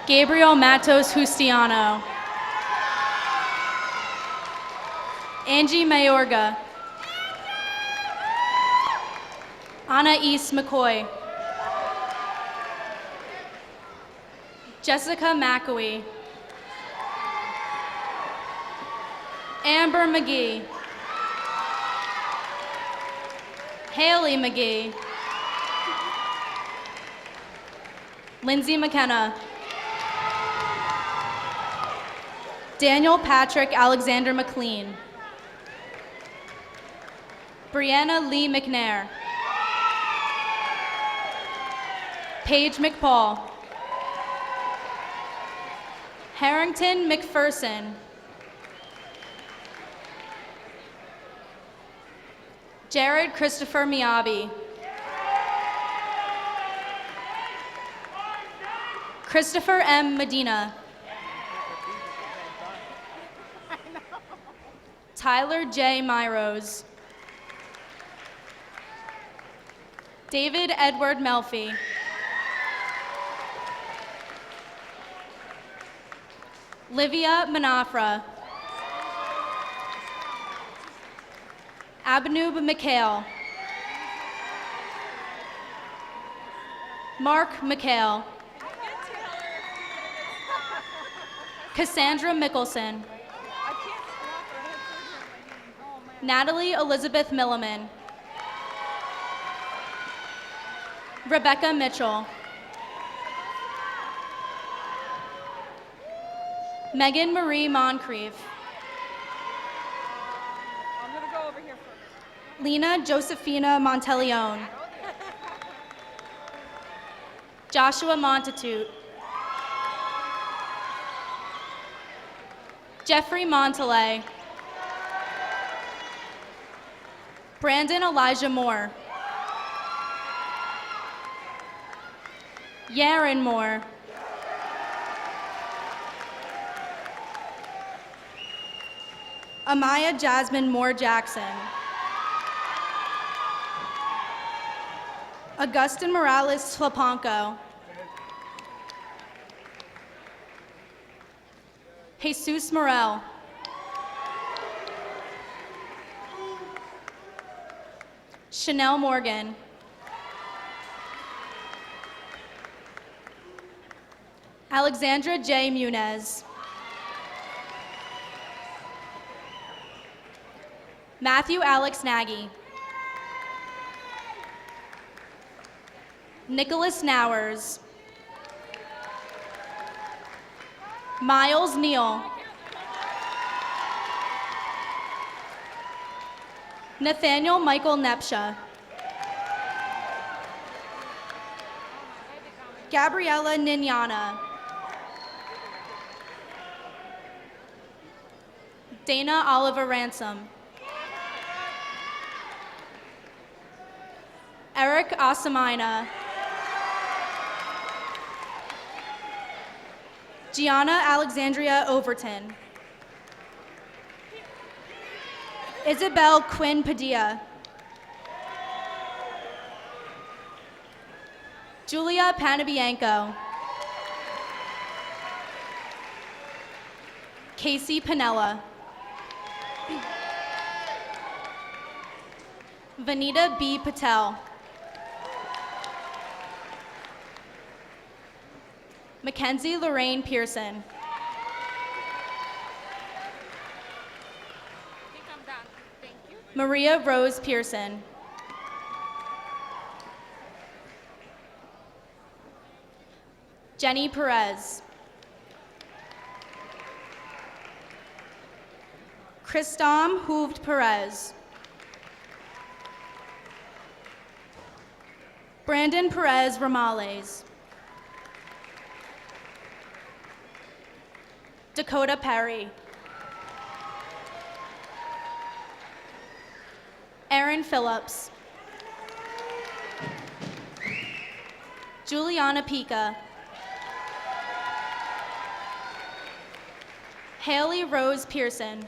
Gabriel Matos Justiano. Angie Mayorga. Anna East McCoy. Jessica McAwee. Amber McGee. Haley McGee. Lindsay McKenna. Daniel Patrick Alexander McLean. Brianna Lee McNair. Paige McPaul. Harrington McPherson. Jared Christopher Miyabi. Christopher M. Medina. Tyler J. Myrose. David Edward Melfi. Livia Manafra. Abanoob McHale. Mark McHale. Cassandra Mickelson. Natalie Elizabeth Milliman. Rebecca Mitchell. Megan Marie Moncrief. I'm going to go over here first. Lena Josephina Monteleone. Joshua Montatute. Jeffrey Montelay. Brandon Elijah Moore. Yaron Moore. Amaya Jasmine Moore Jackson. Augustin Morales Tlapanco. Jesus Morel. Chanel Morgan. Alexandra J. Munez. Matthew Alex Nagy. Nicholas Nowers. Miles Neal. Nathaniel Michael Nepsha. Gabriella Ninyana. Dana Oliver Ransom. Eric Asamina. Gianna Alexandria Overton. Isabel Quinn Padilla. Julia Panabianco. Casey Panella. Vanita B. Patel. Mackenzie Lorraine Pearson. Maria Rose Pearson. Jenny Perez. Christom Hooved Perez. Brandon Perez Ramales. Dakota Perry. Aaron Phillips. Juliana Pica. Haley Rose Pearson.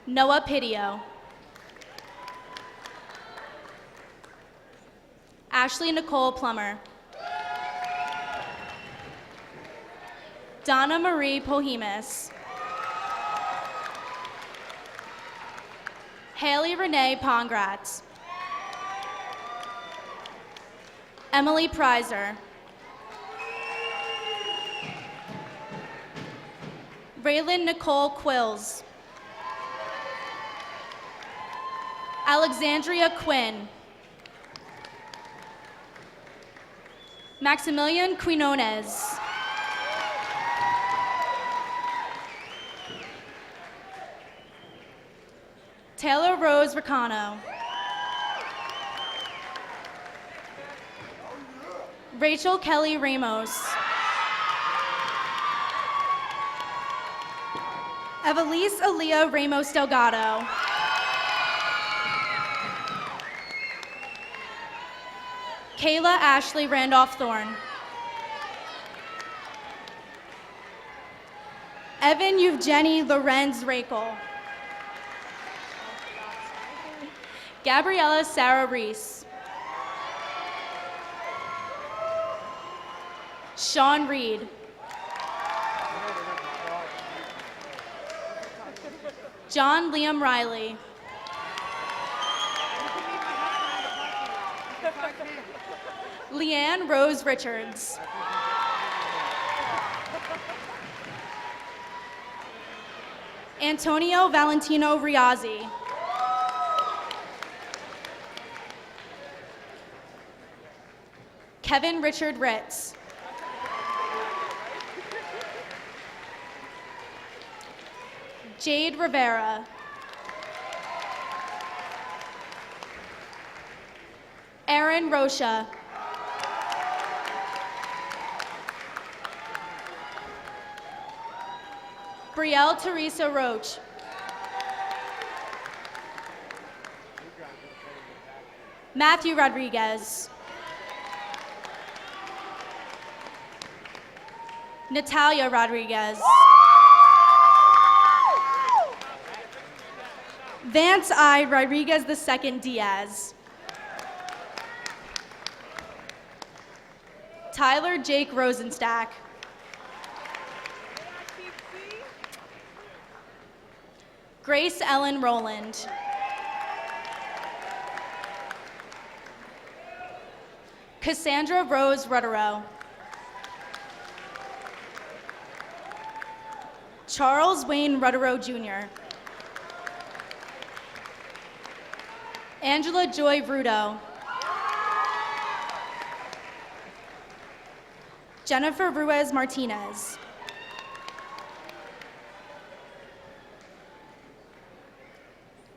Noah Pidio. Ashley Nicole Plummer. Donna Marie Pohemus. Haley Renee Pongratz. Emily Prizer. Raylan Nicole Quills. Alexandria Quinn. Maximilian Quinones. Taylor Rose Ricano. Rachel Kelly Ramos. Evelise Aaliyah Ramos Delgado. Kayla Ashley Randolph Thorne. Evan Evgeny Lorenz Rakel. Gabriella Sarah Reese. Sean Reed. John Liam Riley. Leanne Rose Richards. Antonio Valentino Riazzi. Kevin Richard Ritz. Jade Rivera. Aaron Rocha. Brielle Teresa Roach. Matthew Rodriguez. Natalia Rodriguez. Vance I. Rodriguez II Diaz. Tyler Jake Rosenstack. Grace Ellen Rowland. Cassandra Rose Rutterow. Charles Wayne Rutterow Jr. Angela Joy Rudo. Jennifer Ruiz Martinez.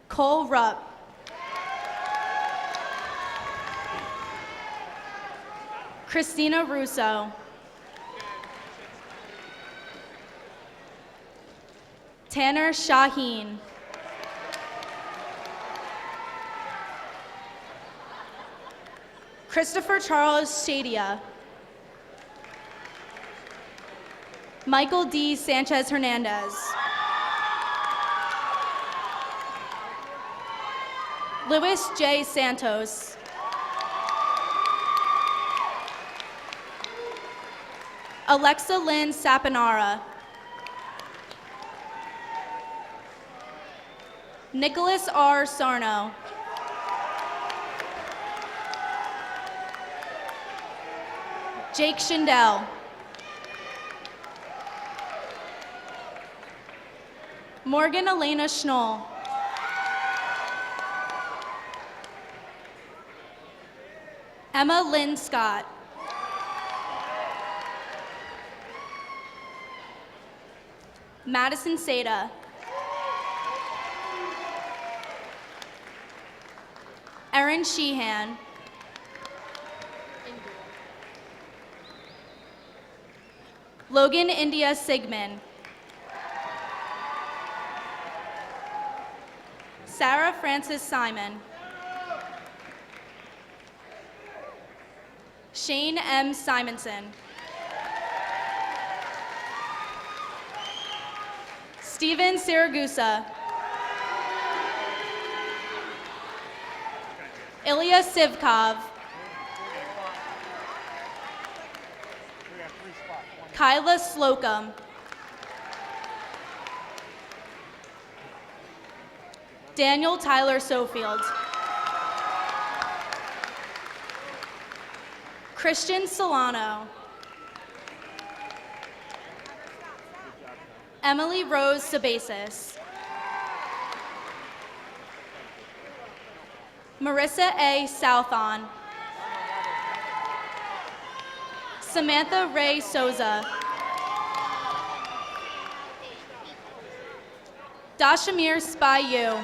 Cole Rupp. Christina Russo. Tanner Shaheen. Christopher Charles Shadia. Michael D. Sanchez Hernandez. Luis J. Santos. Alexa Lynn Saponara. Nicholas R. Sarno. Jake Schindel. Morgan Elena Schnoll. Emma Lynn Scott. Madison Seda. Erin Sheehan. Logan India Sigmund. Sarah Frances Simon. Shane M. Simonson. Steven Siragusa. Ilya Sivkov. Kyla Slocum. Daniel Tyler Sofield. Christian Solano. Emily Rose Sabasis. Marissa A. Southon. Samantha Ray Souza. Dashamir Spayu.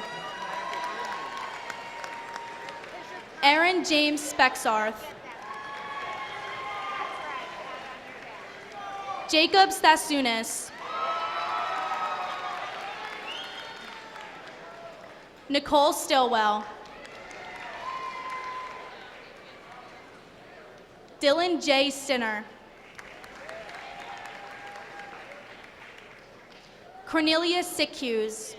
Aaron James Spexarth. Jacob Stasunis. Nicole Stillwell. Dylan J. Stinner. Cornelius Sickhughes.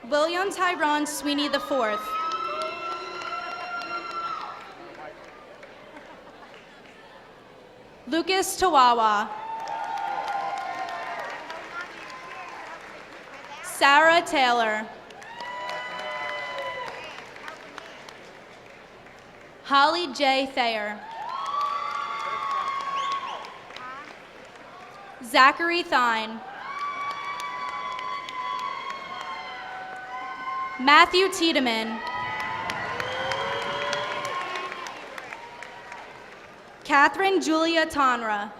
William Tyrone Sweeney IV. Lucas Tawawa. Sarah Taylor. Holly J. Thayer. Zachary Thine. Matthew Tiedemann. Catherine Julia Tonra.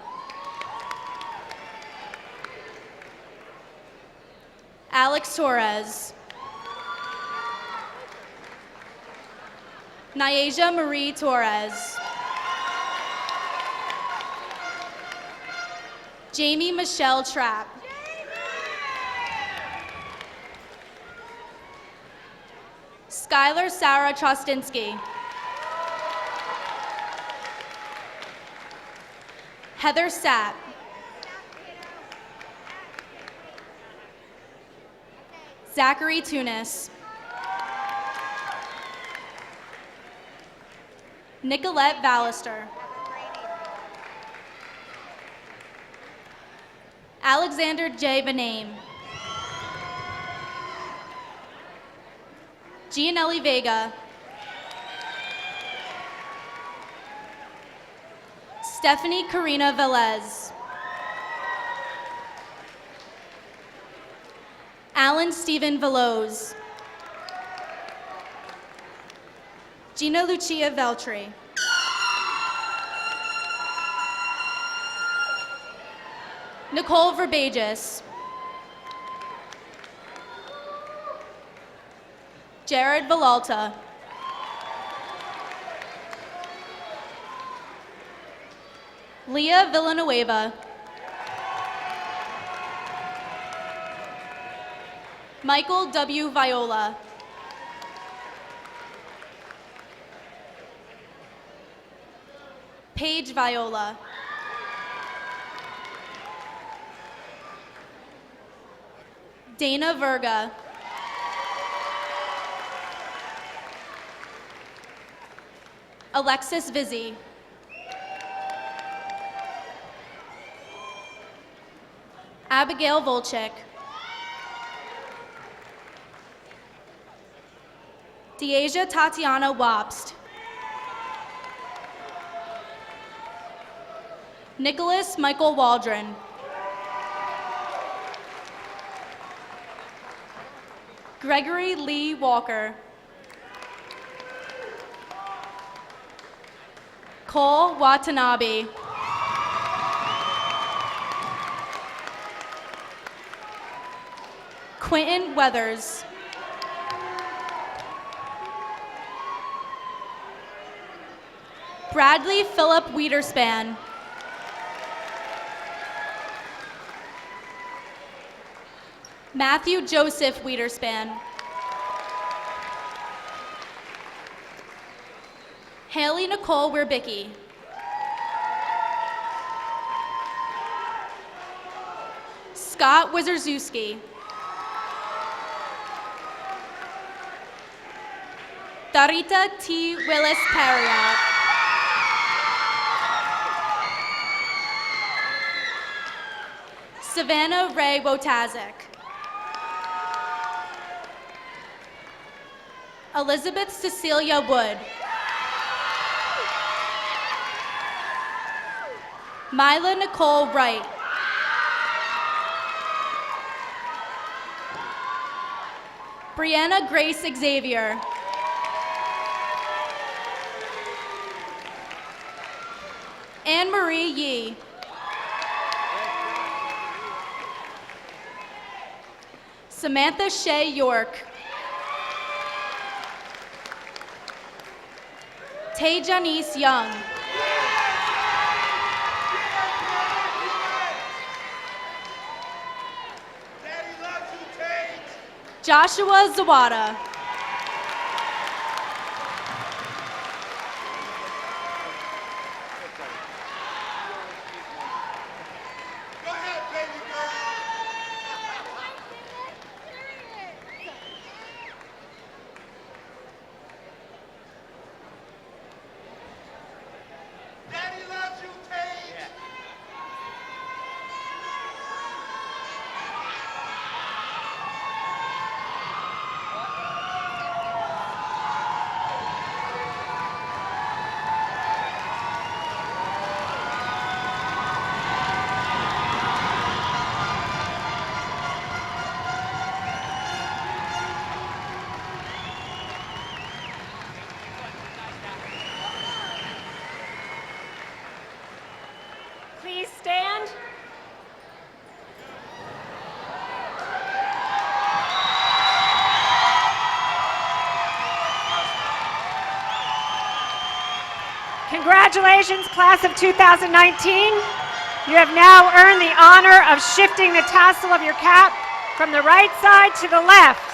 Alex Torres. Nyasia Marie Torres. Jamie Michelle Trapp. Skylar Sarah Trostinsky. Heather Sapp. Zachary Tunis. Nicolette Ballister. Alexander J. Bename. Gianelli Vega. Stephanie Karina Velez. Alan Stephen Veloz. Gina Lucia Veltri. Nicole Verbages. Jared Villalta. Leah Villanueva. Michael W. Viola. Paige Viola. Dana Verga. Alexis Vizzi. Abigail Volchek. Deasia Tatiana Wobst. Nicholas Michael Waldron. Gregory Lee Walker. Cole Watanabe. Quentin Weathers. Bradley Philip Wiederspan. Matthew Joseph Wiederspan. Haley Nicole Werbicki. Scott Wizarzuski. Darita T. Willis Perriott. Savannah Ray Wojtaszek. Elizabeth Cecilia Wood. Mila Nicole Wright. Brianna Grace Xavier. Anne Marie Yee. Samantha Shea York. Tay Janice Young. Joshua Zawada. Please stand. Congratulations, class of 2019. You have now earned the honor of shifting the tassel of your cap from the right side to the left.